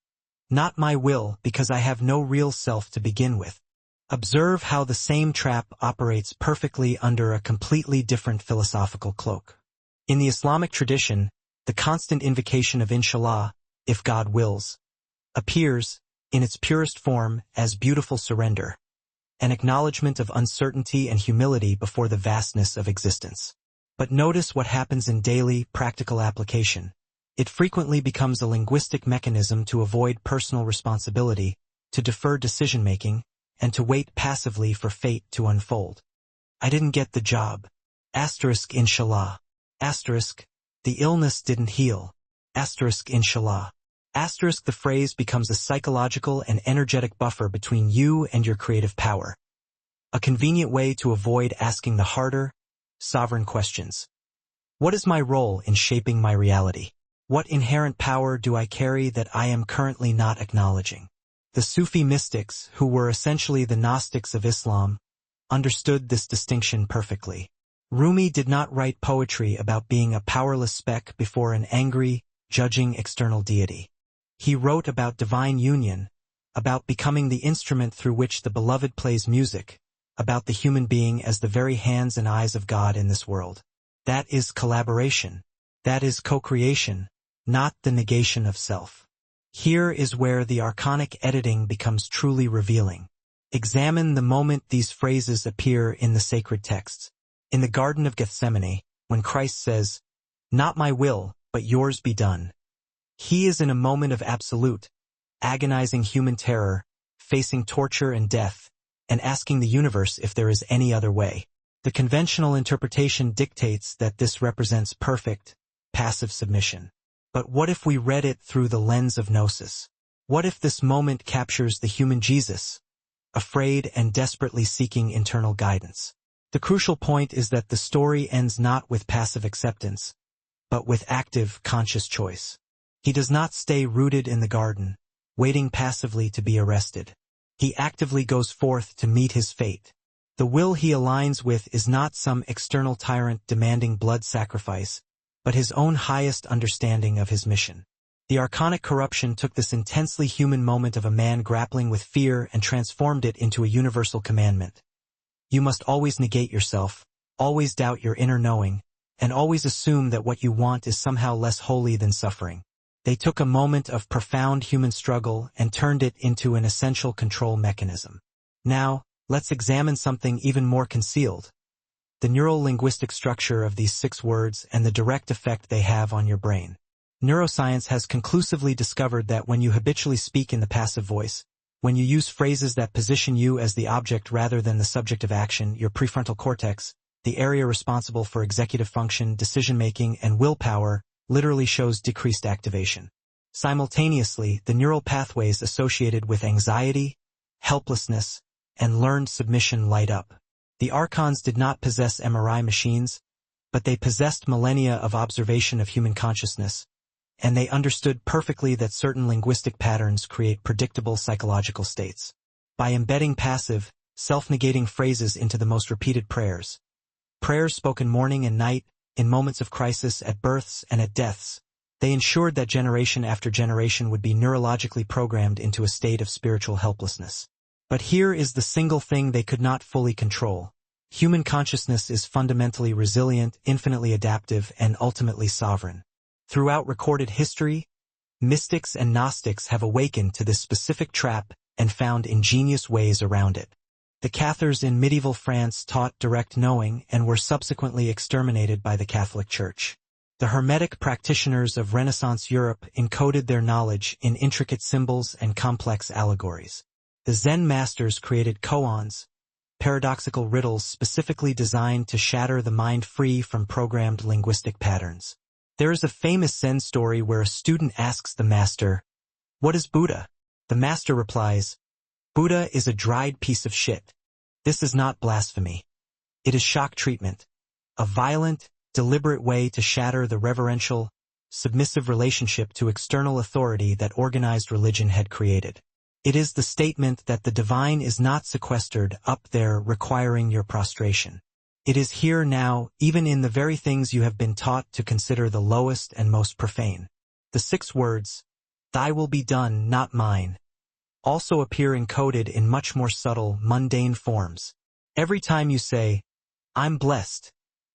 not my will because I have no real self to begin with. Observe how the same trap operates perfectly under a completely different philosophical cloak. In the Islamic tradition, the constant invocation of Inshallah, if God wills, appears, in its purest form, as beautiful surrender, an acknowledgement of uncertainty and humility before the vastness of existence. But notice what happens in daily, practical application. It frequently becomes a linguistic mechanism to avoid personal responsibility, to defer decision-making, and to wait passively for fate to unfold. I didn't get the job. Inshallah. The illness didn't heal. Inshallah. The phrase becomes a psychological and energetic buffer between you and your creative power. A convenient way to avoid asking the harder, sovereign questions. What is my role in shaping my reality? What inherent power do I carry that I am currently not acknowledging? The Sufi mystics, who were essentially the Gnostics of Islam, understood this distinction perfectly. Rumi did not write poetry about being a powerless speck before an angry, judging external deity. He wrote about divine union, about becoming the instrument through which the beloved plays music, about the human being as the very hands and eyes of God in this world. That is collaboration. That is co-creation, not the negation of self. Here is where the archonic editing becomes truly revealing. Examine the moment these phrases appear in the sacred texts. In the Garden of Gethsemane, when Christ says, "Not my will, but yours be done," he is in a moment of absolute, agonizing human terror, facing torture and death, and asking the universe if there is any other way. The conventional interpretation dictates that this represents perfect, passive submission. But what if we read it through the lens of gnosis? What if this moment captures the human Jesus, afraid and desperately seeking internal guidance? The crucial point is that the story ends not with passive acceptance, but with active, conscious choice. He does not stay rooted in the garden, waiting passively to be arrested. He actively goes forth to meet his fate. The will he aligns with is not some external tyrant demanding blood sacrifice, but his own highest understanding of his mission. The archonic corruption took this intensely human moment of a man grappling with fear and transformed it into a universal commandment. You must always negate yourself, always doubt your inner knowing, and always assume that what you want is somehow less holy than suffering. They took a moment of profound human struggle and turned it into an essential control mechanism. Now, let's examine something even more concealed: the neural-linguistic structure of these 6 words and the direct effect they have on your brain. Neuroscience has conclusively discovered that when you habitually speak in the passive voice, when you use phrases that position you as the object rather than the subject of action, your prefrontal cortex, the area responsible for executive function, decision-making, and willpower, literally shows decreased activation. Simultaneously, the neural pathways associated with anxiety, helplessness, and learned submission light up. The archons did not possess MRI machines, but they possessed millennia of observation of human consciousness, and they understood perfectly that certain linguistic patterns create predictable psychological states. By embedding passive, self-negating phrases into the most repeated prayers spoken morning and night, in moments of crisis, at births and at deaths, they ensured that generation after generation would be neurologically programmed into a state of spiritual helplessness. But here is the single thing they could not fully control. Human consciousness is fundamentally resilient, infinitely adaptive, and ultimately sovereign. Throughout recorded history, mystics and Gnostics have awakened to this specific trap and found ingenious ways around it. The Cathars in medieval France taught direct knowing and were subsequently exterminated by the Catholic Church. The Hermetic practitioners of Renaissance Europe encoded their knowledge in intricate symbols and complex allegories. The Zen masters created koans, paradoxical riddles specifically designed to shatter the mind free from programmed linguistic patterns. There is a famous Zen story where a student asks the master, "What is Buddha?" The master replies, "Buddha is a dried piece of shit." This is not blasphemy. It is shock treatment, a violent, deliberate way to shatter the reverential, submissive relationship to external authority that organized religion had created. It is the statement that the divine is not sequestered up there requiring your prostration. It is here now, even in the very things you have been taught to consider the lowest and most profane. The 6 words, "Thy will be done, not mine," also appear encoded in much more subtle, mundane forms. Every time you say, "I'm blessed,"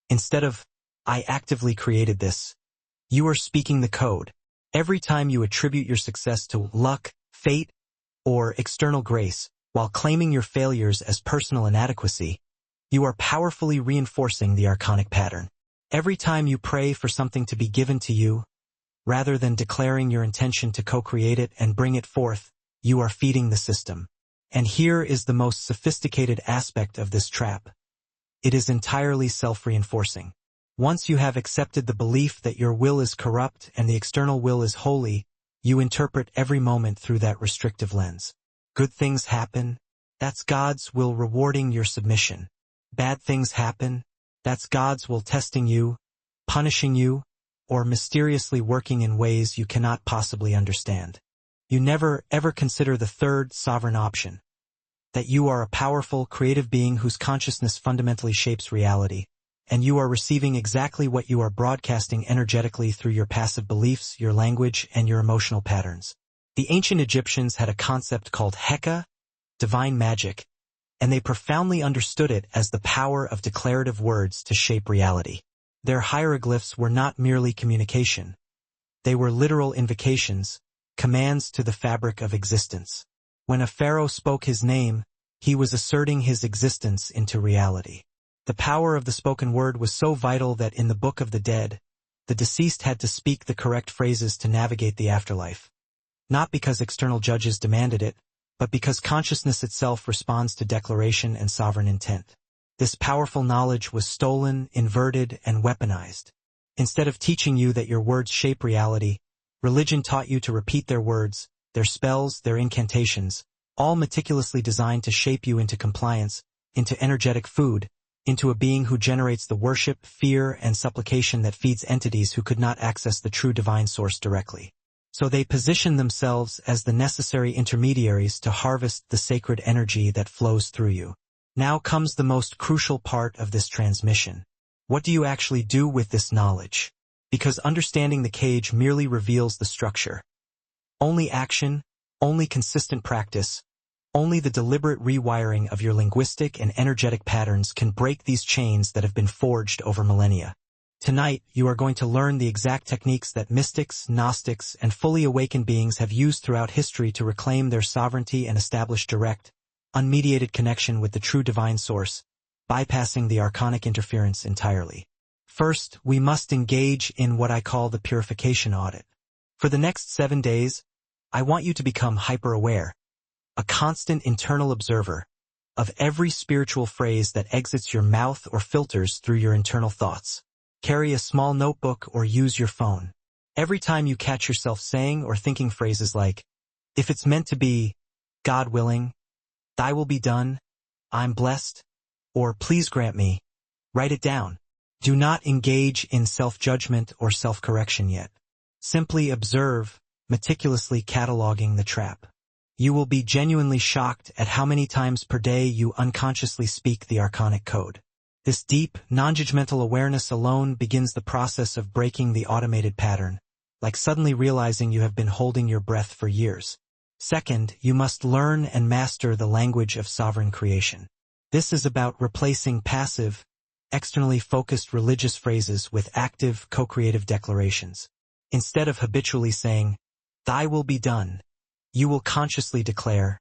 instead of, "I actively created this," you are speaking the code. Every time you attribute your success to luck, fate, or external grace, while claiming your failures as personal inadequacy, you are powerfully reinforcing the archonic pattern. Every time you pray for something to be given to you, rather than declaring your intention to co-create it and bring it forth, you are feeding the system. And here is the most sophisticated aspect of this trap. It is entirely self-reinforcing. Once you have accepted the belief that your will is corrupt and the external will is holy, you interpret every moment through that restrictive lens. Good things happen, that's God's will rewarding your submission. Bad things happen, that's God's will testing you, punishing you, or mysteriously working in ways you cannot possibly understand. You never, ever consider the third sovereign option, that you are a powerful, creative being whose consciousness fundamentally shapes reality, and you are receiving exactly what you are broadcasting energetically through your passive beliefs, your language, and your emotional patterns. The ancient Egyptians had a concept called Heka, divine magic, and they profoundly understood it as the power of declarative words to shape reality. Their hieroglyphs were not merely communication. They were literal invocations, commands to the fabric of existence. When a pharaoh spoke his name, he was asserting his existence into reality. The power of the spoken word was so vital that in the Book of the Dead, the deceased had to speak the correct phrases to navigate the afterlife. Not because external judges demanded it, but because consciousness itself responds to declaration and sovereign intent. This powerful knowledge was stolen, inverted, and weaponized. Instead of teaching you that your words shape reality, religion taught you to repeat their words, their spells, their incantations, all meticulously designed to shape you into compliance, into energetic food, into a being who generates the worship, fear, and supplication that feeds entities who could not access the true divine source directly. So they position themselves as the necessary intermediaries to harvest the sacred energy that flows through you. Now comes the most crucial part of this transmission. What do you actually do with this knowledge? Because understanding the cage merely reveals the structure. Only action, only consistent practice, only the deliberate rewiring of your linguistic and energetic patterns can break these chains that have been forged over millennia. Tonight, you are going to learn the exact techniques that mystics, Gnostics, and fully awakened beings have used throughout history to reclaim their sovereignty and establish direct, unmediated connection with the true divine source, bypassing the archonic interference entirely. First, we must engage in what I call the purification audit. For the next 7 days, I want you to become hyper-aware, a constant internal observer of every spiritual phrase that exits your mouth or filters through your internal thoughts. Carry a small notebook or use your phone. Every time you catch yourself saying or thinking phrases like, if it's meant to be, God willing, thy will be done, I'm blessed, or please grant me, write it down. Do not engage in self-judgment or self-correction yet. Simply observe, meticulously cataloging the trap. You will be genuinely shocked at how many times per day you unconsciously speak the archonic code. This deep, non-judgmental awareness alone begins the process of breaking the automated pattern, like suddenly realizing you have been holding your breath for years. Second, you must learn and master the language of sovereign creation. This is about replacing passive, externally focused religious phrases with active, co-creative declarations. Instead of habitually saying, thy will be done, you will consciously declare,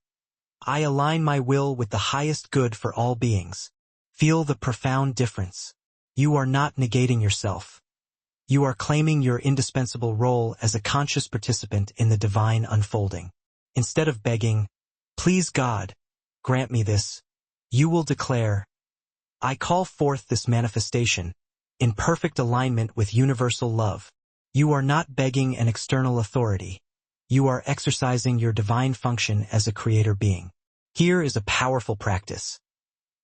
I align my will with the highest good for all beings. Feel the profound difference. You are not negating yourself. You are claiming your indispensable role as a conscious participant in the divine unfolding. Instead of begging, please God, grant me this, you will declare, I call forth this manifestation, in perfect alignment with universal love. You are not begging an external authority. You are exercising your divine function as a creator being. Here is a powerful practice.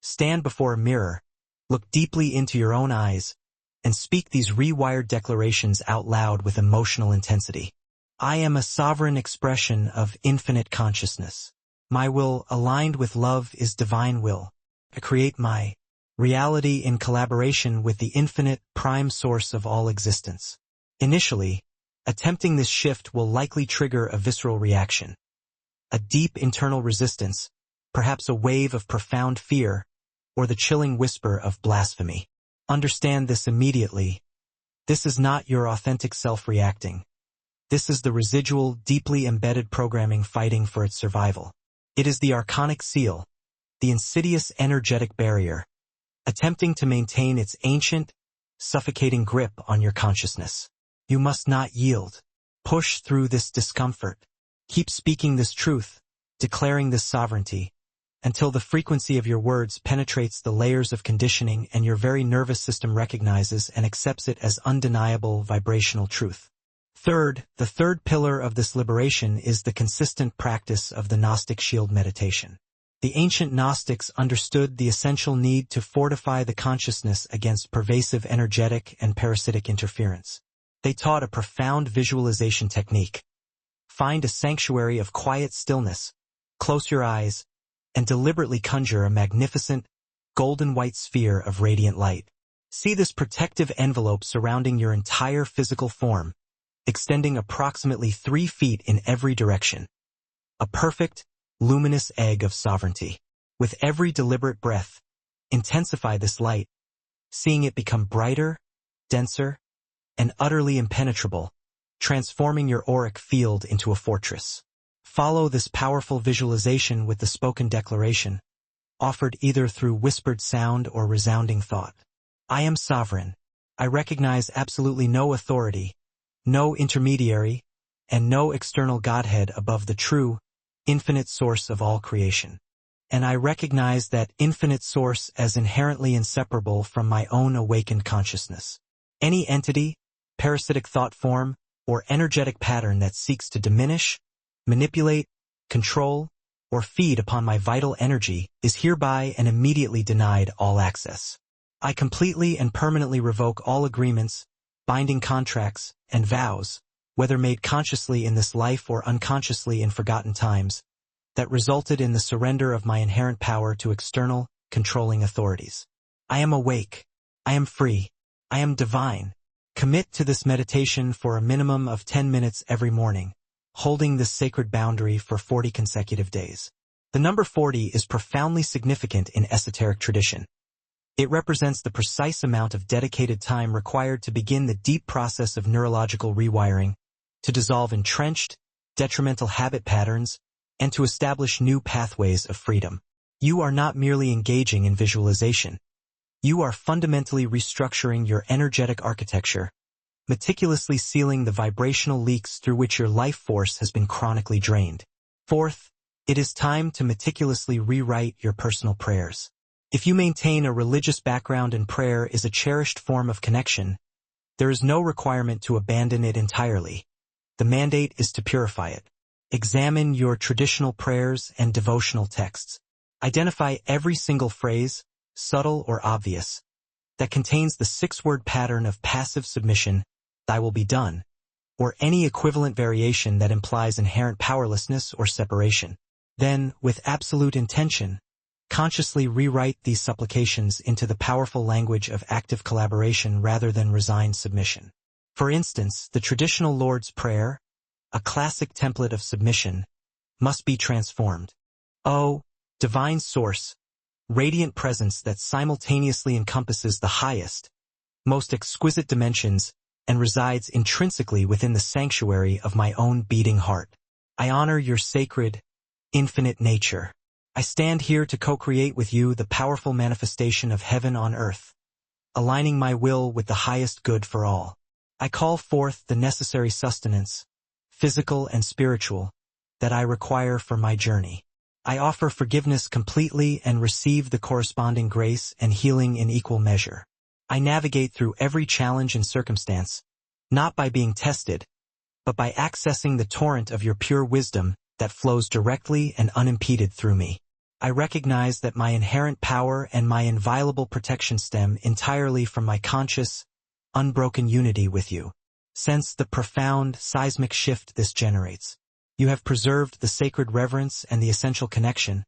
Stand before a mirror, look deeply into your own eyes, and speak these rewired declarations out loud with emotional intensity. I am a sovereign expression of infinite consciousness. My will, aligned with love, is divine will. I create my reality in collaboration with the infinite prime source of all existence. Initially, attempting this shift will likely trigger a visceral reaction, a deep internal resistance, perhaps a wave of profound fear, or the chilling whisper of blasphemy. Understand this immediately. This is not your authentic self reacting. This is the residual, deeply embedded programming fighting for its survival. It is the archonic seal, the insidious energetic barrier, attempting to maintain its ancient, suffocating grip on your consciousness. You must not yield. Push through this discomfort. Keep speaking this truth, declaring this sovereignty, until the frequency of your words penetrates the layers of conditioning and your very nervous system recognizes and accepts it as undeniable vibrational truth. Third, the third pillar of this liberation is the consistent practice of the Gnostic shield meditation. The ancient Gnostics understood the essential need to fortify the consciousness against pervasive energetic and parasitic interference. They taught a profound visualization technique. Find a sanctuary of quiet stillness, close your eyes, and deliberately conjure a magnificent, golden white sphere of radiant light. See this protective envelope surrounding your entire physical form, extending approximately 3 feet in every direction. A perfect, luminous egg of sovereignty. With every deliberate breath, intensify this light, seeing it become brighter, denser, and utterly impenetrable, transforming your auric field into a fortress. Follow this powerful visualization with the spoken declaration, offered either through whispered sound or resounding thought. I am sovereign. I recognize absolutely no authority, no intermediary, and no external Godhead above the true, infinite source of all creation. And I recognize that infinite source as inherently inseparable from my own awakened consciousness. Any entity, parasitic thought form, or energetic pattern that seeks to diminish, manipulate, control, or feed upon my vital energy is hereby and immediately denied all access. I completely and permanently revoke all agreements, binding contracts, and vows, whether made consciously in this life or unconsciously in forgotten times, that resulted in the surrender of my inherent power to external, controlling authorities. I am awake. I am free. I am divine. Commit to this meditation for a minimum of 10 minutes every morning, holding this sacred boundary for 40 consecutive days. The number 40 is profoundly significant in esoteric tradition. It represents the precise amount of dedicated time required to begin the deep process of neurological rewiring, to dissolve entrenched, detrimental habit patterns, and to establish new pathways of freedom. You are not merely engaging in visualization. You are fundamentally restructuring your energetic architecture, meticulously sealing the vibrational leaks through which your life force has been chronically drained. Fourth, it is time to meticulously rewrite your personal prayers. If you maintain a religious background and prayer is a cherished form of connection, there is no requirement to abandon it entirely. The mandate is to purify it. Examine your traditional prayers and devotional texts. Identify every single phrase, subtle or obvious, that contains the 6-word pattern of passive submission, "Thy will be done," or any equivalent variation that implies inherent powerlessness or separation. Then, with absolute intention, consciously rewrite these supplications into the powerful language of active collaboration rather than resigned submission. For instance, the traditional Lord's Prayer, a classic template of submission, must be transformed. O, divine source, radiant presence that simultaneously encompasses the highest, most exquisite dimensions and resides intrinsically within the sanctuary of my own beating heart. I honor your sacred, infinite nature. I stand here to co-create with you the powerful manifestation of heaven on earth, aligning my will with the highest good for all. I call forth the necessary sustenance, physical and spiritual, that I require for my journey. I offer forgiveness completely and receive the corresponding grace and healing in equal measure. I navigate through every challenge and circumstance, not by being tested, but by accessing the torrent of your pure wisdom that flows directly and unimpeded through me. I recognize that my inherent power and my inviolable protection stem entirely from my conscious, unbroken unity with you. Sense the profound, seismic shift this generates. You have preserved the sacred reverence and the essential connection,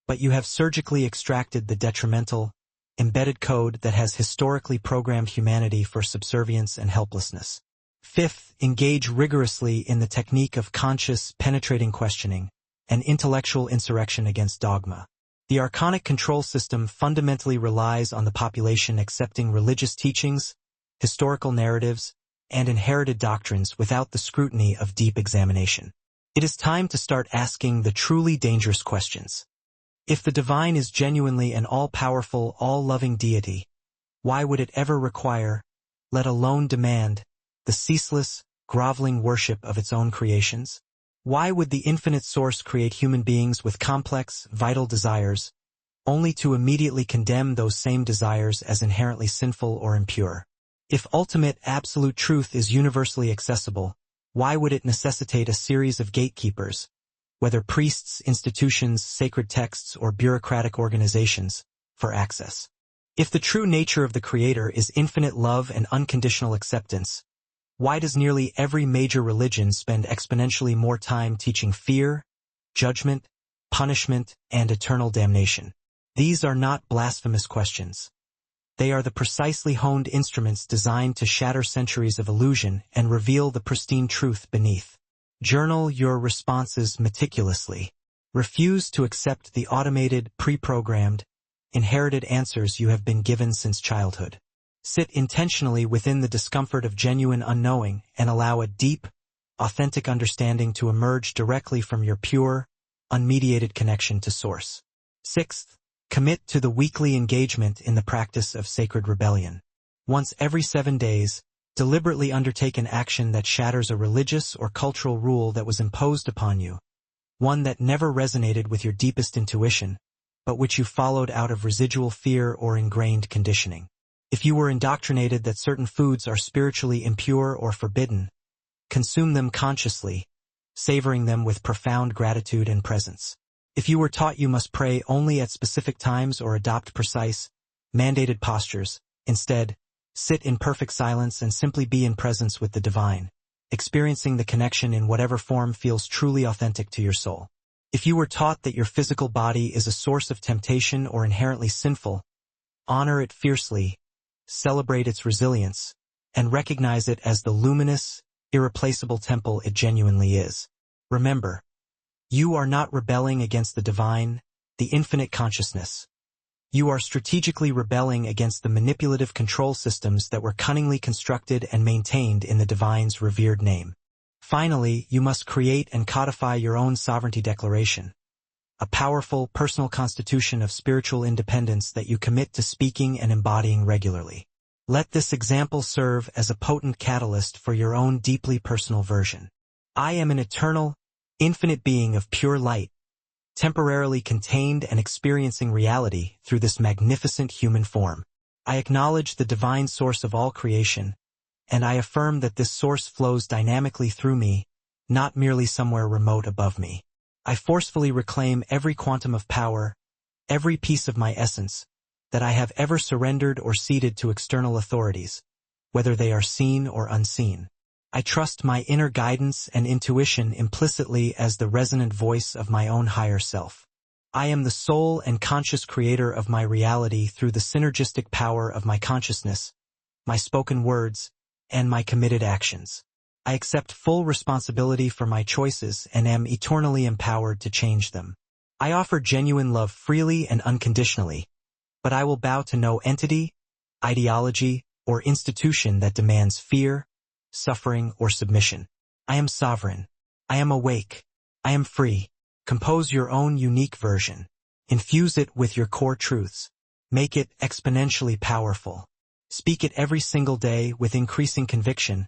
but you have surgically extracted the detrimental, embedded code that has historically programmed humanity for subservience and helplessness. Fifth, engage rigorously in the technique of conscious, penetrating questioning, and intellectual insurrection against dogma. The archonic control system fundamentally relies on the population accepting religious teachings, historical narratives, and inherited doctrines without the scrutiny of deep examination. It is time to start asking the truly dangerous questions. If the divine is genuinely an all-powerful, all-loving deity, why would it ever require, let alone demand, the ceaseless, groveling worship of its own creations? Why would the infinite source create human beings with complex, vital desires, only to immediately condemn those same desires as inherently sinful or impure? If ultimate, absolute truth is universally accessible, why would it necessitate a series of gatekeepers, whether priests, institutions, sacred texts, or bureaucratic organizations, for access. If the true nature of the Creator is infinite love and unconditional acceptance, why does nearly every major religion spend exponentially more time teaching fear, judgment, punishment, and eternal damnation? These are not blasphemous questions. They are the precisely honed instruments designed to shatter centuries of illusion and reveal the pristine truth beneath. Journal your responses meticulously. Refuse to accept the automated, pre-programmed, inherited answers you have been given since childhood. Sit intentionally within the discomfort of genuine unknowing and allow a deep, authentic understanding to emerge directly from your pure, unmediated connection to Source. Sixth, commit to the weekly engagement in the practice of sacred rebellion. Once every 7 days, deliberately undertake an action that shatters a religious or cultural rule that was imposed upon you, one that never resonated with your deepest intuition, but which you followed out of residual fear or ingrained conditioning. If you were indoctrinated that certain foods are spiritually impure or forbidden, consume them consciously, savoring them with profound gratitude and presence. If you were taught you must pray only at specific times or adopt precise, mandated postures, instead, sit in perfect silence and simply be in presence with the divine, experiencing the connection in whatever form feels truly authentic to your soul. If you were taught that your physical body is a source of temptation or inherently sinful, honor it fiercely, celebrate its resilience, and recognize it as the luminous, irreplaceable temple it genuinely is. Remember, you are not rebelling against the divine, the infinite consciousness. You are strategically rebelling against the manipulative control systems that were cunningly constructed and maintained in the divine's revered name. Finally, you must create and codify your own sovereignty declaration, a powerful personal constitution of spiritual independence that you commit to speaking and embodying regularly. Let this example serve as a potent catalyst for your own deeply personal version. I am an eternal, infinite being of pure light, temporarily contained and experiencing reality through this magnificent human form. I acknowledge the divine source of all creation, and I affirm that this source flows dynamically through me, not merely somewhere remote above me. I forcefully reclaim every quantum of power, every piece of my essence, that I have ever surrendered or ceded to external authorities, whether they are seen or unseen. I trust my inner guidance and intuition implicitly as the resonant voice of my own higher self. I am the sole and conscious creator of my reality through the synergistic power of my consciousness, my spoken words, and my committed actions. I accept full responsibility for my choices and am eternally empowered to change them. I offer genuine love freely and unconditionally, but I will bow to no entity, ideology, or institution that demands fear, suffering, or submission. I am sovereign. I am awake. I am free. Compose your own unique version. Infuse it with your core truths. Make it exponentially powerful. Speak it every single day with increasing conviction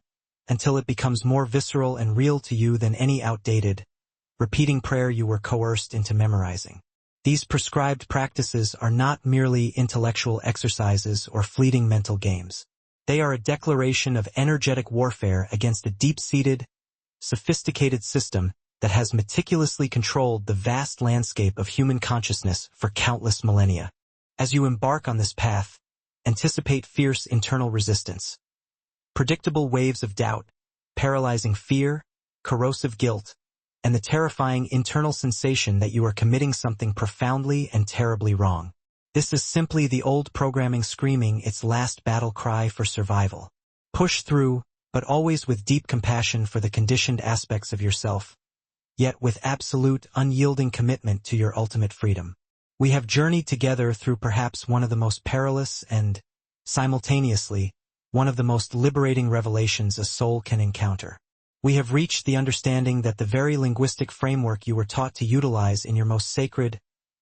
until it becomes more visceral and real to you than any outdated, repeating prayer you were coerced into memorizing. These prescribed practices are not merely intellectual exercises or fleeting mental games. They are a declaration of energetic warfare against a deep-seated, sophisticated system that has meticulously controlled the vast landscape of human consciousness for countless millennia. As you embark on this path, anticipate fierce internal resistance, predictable waves of doubt, paralyzing fear, corrosive guilt, and the terrifying internal sensation that you are committing something profoundly and terribly wrong. This is simply the old programming screaming its last battle cry for survival. Push through, but always with deep compassion for the conditioned aspects of yourself, yet with absolute, unyielding commitment to your ultimate freedom. We have journeyed together through perhaps one of the most perilous and, simultaneously, one of the most liberating revelations a soul can encounter. We have reached the understanding that the very linguistic framework you were taught to utilize in your most sacred,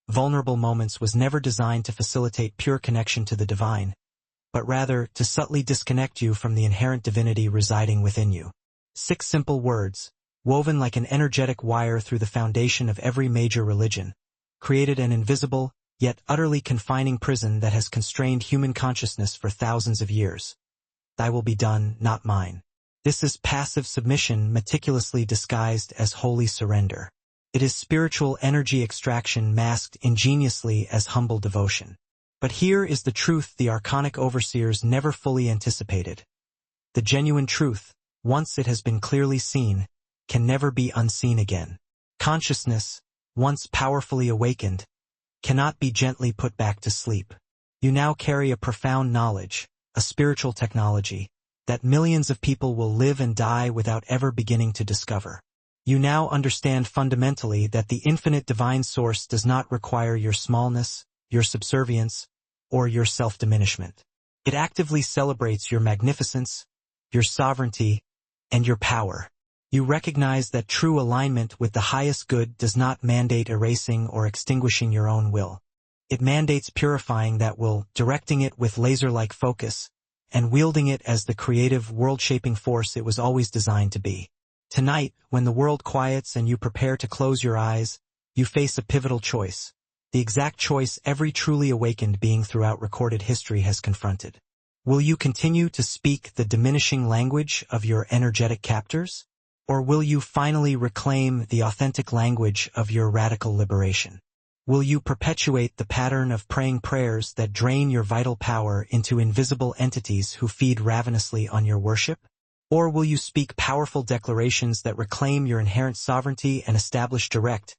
vulnerable moments was never designed to facilitate pure connection to the divine, but rather to subtly disconnect you from the inherent divinity residing within you. 6 simple words, woven like an energetic wire through the foundation of every major religion, created an invisible, yet utterly confining prison that has constrained human consciousness for thousands of years. Thy will be done, not mine. This is passive submission meticulously disguised as holy surrender. It is spiritual energy extraction masked ingeniously as humble devotion. But here is the truth the archonic overseers never fully anticipated. The genuine truth, once it has been clearly seen, can never be unseen again. Consciousness, once powerfully awakened, cannot be gently put back to sleep. You now carry a profound knowledge, a spiritual technology, that millions of people will live and die without ever beginning to discover. You now understand fundamentally that the infinite divine source does not require your smallness, your subservience, or your self-diminishment. It actively celebrates your magnificence, your sovereignty, and your power. You recognize that true alignment with the highest good does not mandate erasing or extinguishing your own will. It mandates purifying that will, directing it with laser-like focus, and wielding it as the creative, world-shaping force it was always designed to be. Tonight, when the world quiets and you prepare to close your eyes, you face a pivotal choice, the exact choice every truly awakened being throughout recorded history has confronted. Will you continue to speak the diminishing language of your energetic captors? Or will you finally reclaim the authentic language of your radical liberation? Will you perpetuate the pattern of praying prayers that drain your vital power into invisible entities who feed ravenously on your worship? Or will you speak powerful declarations that reclaim your inherent sovereignty and establish direct,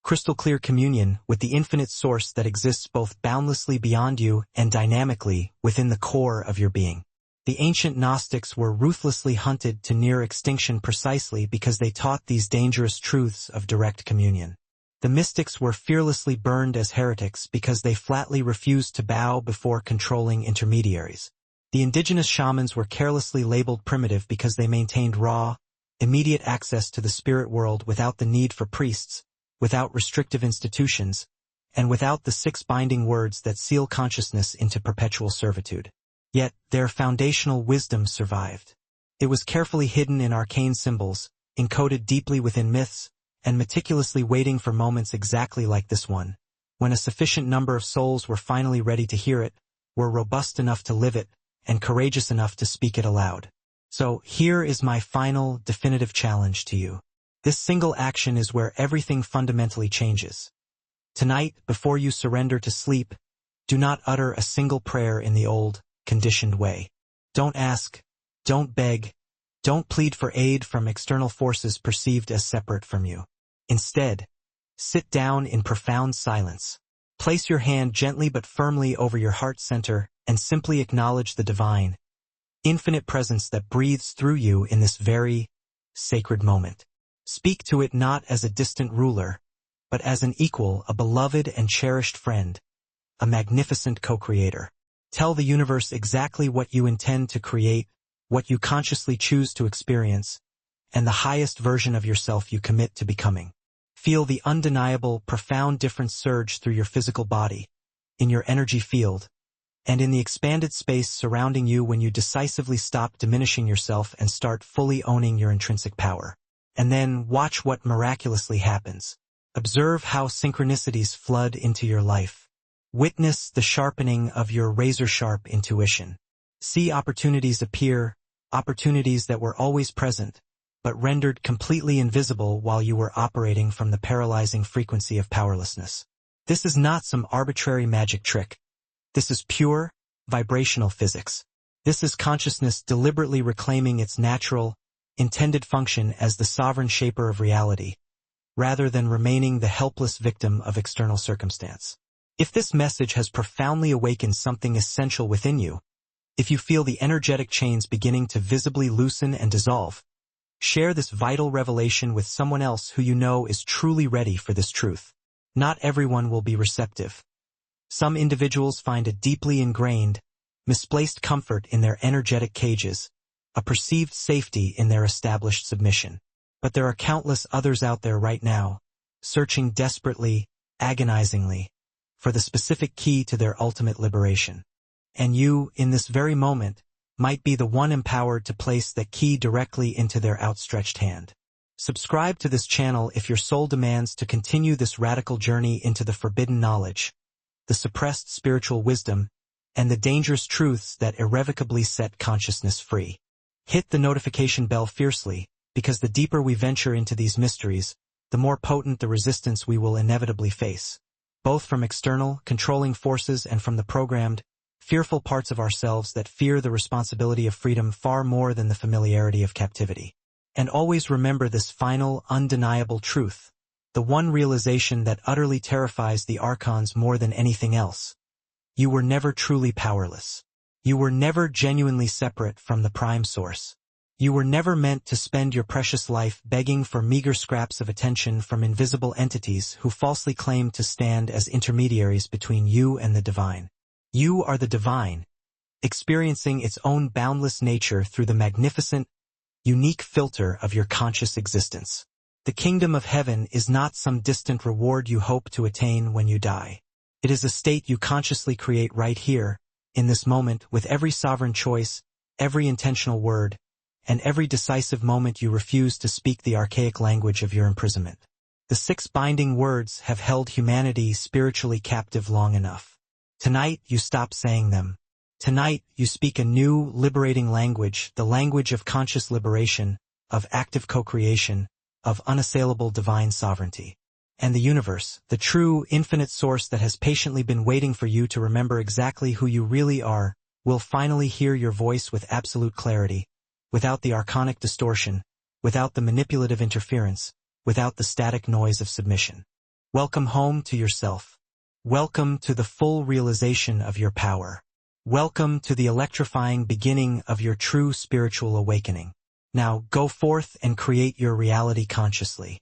crystal-clear communion with the infinite source that exists both boundlessly beyond you and dynamically within the core of your being? The ancient Gnostics were ruthlessly hunted to near extinction precisely because they taught these dangerous truths of direct communion. The mystics were fearlessly burned as heretics because they flatly refused to bow before controlling intermediaries. The indigenous shamans were carelessly labeled primitive because they maintained raw, immediate access to the spirit world without the need for priests, without restrictive institutions, and without the 6 binding words that seal consciousness into perpetual servitude. Yet, their foundational wisdom survived. It was carefully hidden in arcane symbols, encoded deeply within myths, and meticulously waiting for moments exactly like this one, when a sufficient number of souls were finally ready to hear it, were robust enough to live it, and courageous enough to speak it aloud. So, here is my final, definitive challenge to you. This single action is where everything fundamentally changes. Tonight, before you surrender to sleep, do not utter a single prayer in the old, conditioned way. Don't ask, don't beg, don't plead for aid from external forces perceived as separate from you. Instead, sit down in profound silence. Place your hand gently but firmly over your heart center and simply acknowledge the divine, infinite presence that breathes through you in this very sacred moment. Speak to it not as a distant ruler, but as an equal, a beloved and cherished friend, a magnificent co-creator. Tell the universe exactly what you intend to create, what you consciously choose to experience, and the highest version of yourself you commit to becoming. Feel the undeniable, profound difference surge through your physical body, in your energy field, and in the expanded space surrounding you when you decisively stop diminishing yourself and start fully owning your intrinsic power. And then watch what miraculously happens. Observe how synchronicities flood into your life. Witness the sharpening of your razor-sharp intuition. See opportunities appear, opportunities that were always present, but rendered completely invisible while you were operating from the paralyzing frequency of powerlessness. This is not some arbitrary magic trick. This is pure, vibrational physics. This is consciousness deliberately reclaiming its natural, intended function as the sovereign shaper of reality, rather than remaining the helpless victim of external circumstance. If this message has profoundly awakened something essential within you, if you feel the energetic chains beginning to visibly loosen and dissolve, share this vital revelation with someone else who you know is truly ready for this truth. Not everyone will be receptive. Some individuals find a deeply ingrained, misplaced comfort in their energetic cages, a perceived safety in their established submission. But there are countless others out there right now, searching desperately, agonizingly, for the specific key to their ultimate liberation. And you, in this very moment, might be the one empowered to place that key directly into their outstretched hand. Subscribe to this channel if your soul demands to continue this radical journey into the forbidden knowledge, the suppressed spiritual wisdom, and the dangerous truths that irrevocably set consciousness free. Hit the notification bell fiercely, because the deeper we venture into these mysteries, the more potent the resistance we will inevitably face, both from external, controlling forces and from the programmed, fearful parts of ourselves that fear the responsibility of freedom far more than the familiarity of captivity. And always remember this final, undeniable truth, the one realization that utterly terrifies the archons more than anything else. You were never truly powerless. You were never genuinely separate from the prime source. You were never meant to spend your precious life begging for meager scraps of attention from invisible entities who falsely claim to stand as intermediaries between you and the divine. You are the divine, experiencing its own boundless nature through the magnificent, unique filter of your conscious existence. The kingdom of heaven is not some distant reward you hope to attain when you die. It is a state you consciously create right here, in this moment, with every sovereign choice, every intentional word, and every decisive moment you refuse to speak the archaic language of your imprisonment. The 6 binding words have held humanity spiritually captive long enough. Tonight you stop saying them. Tonight you speak a new, liberating language, the language of conscious liberation, of active co-creation, of unassailable divine sovereignty. And the universe, the true, infinite source that has patiently been waiting for you to remember exactly who you really are, will finally hear your voice with absolute clarity, without the archonic distortion, without the manipulative interference, without the static noise of submission. Welcome home to yourself. Welcome to the full realization of your power. Welcome to the electrifying beginning of your true spiritual awakening. Now go forth and create your reality consciously.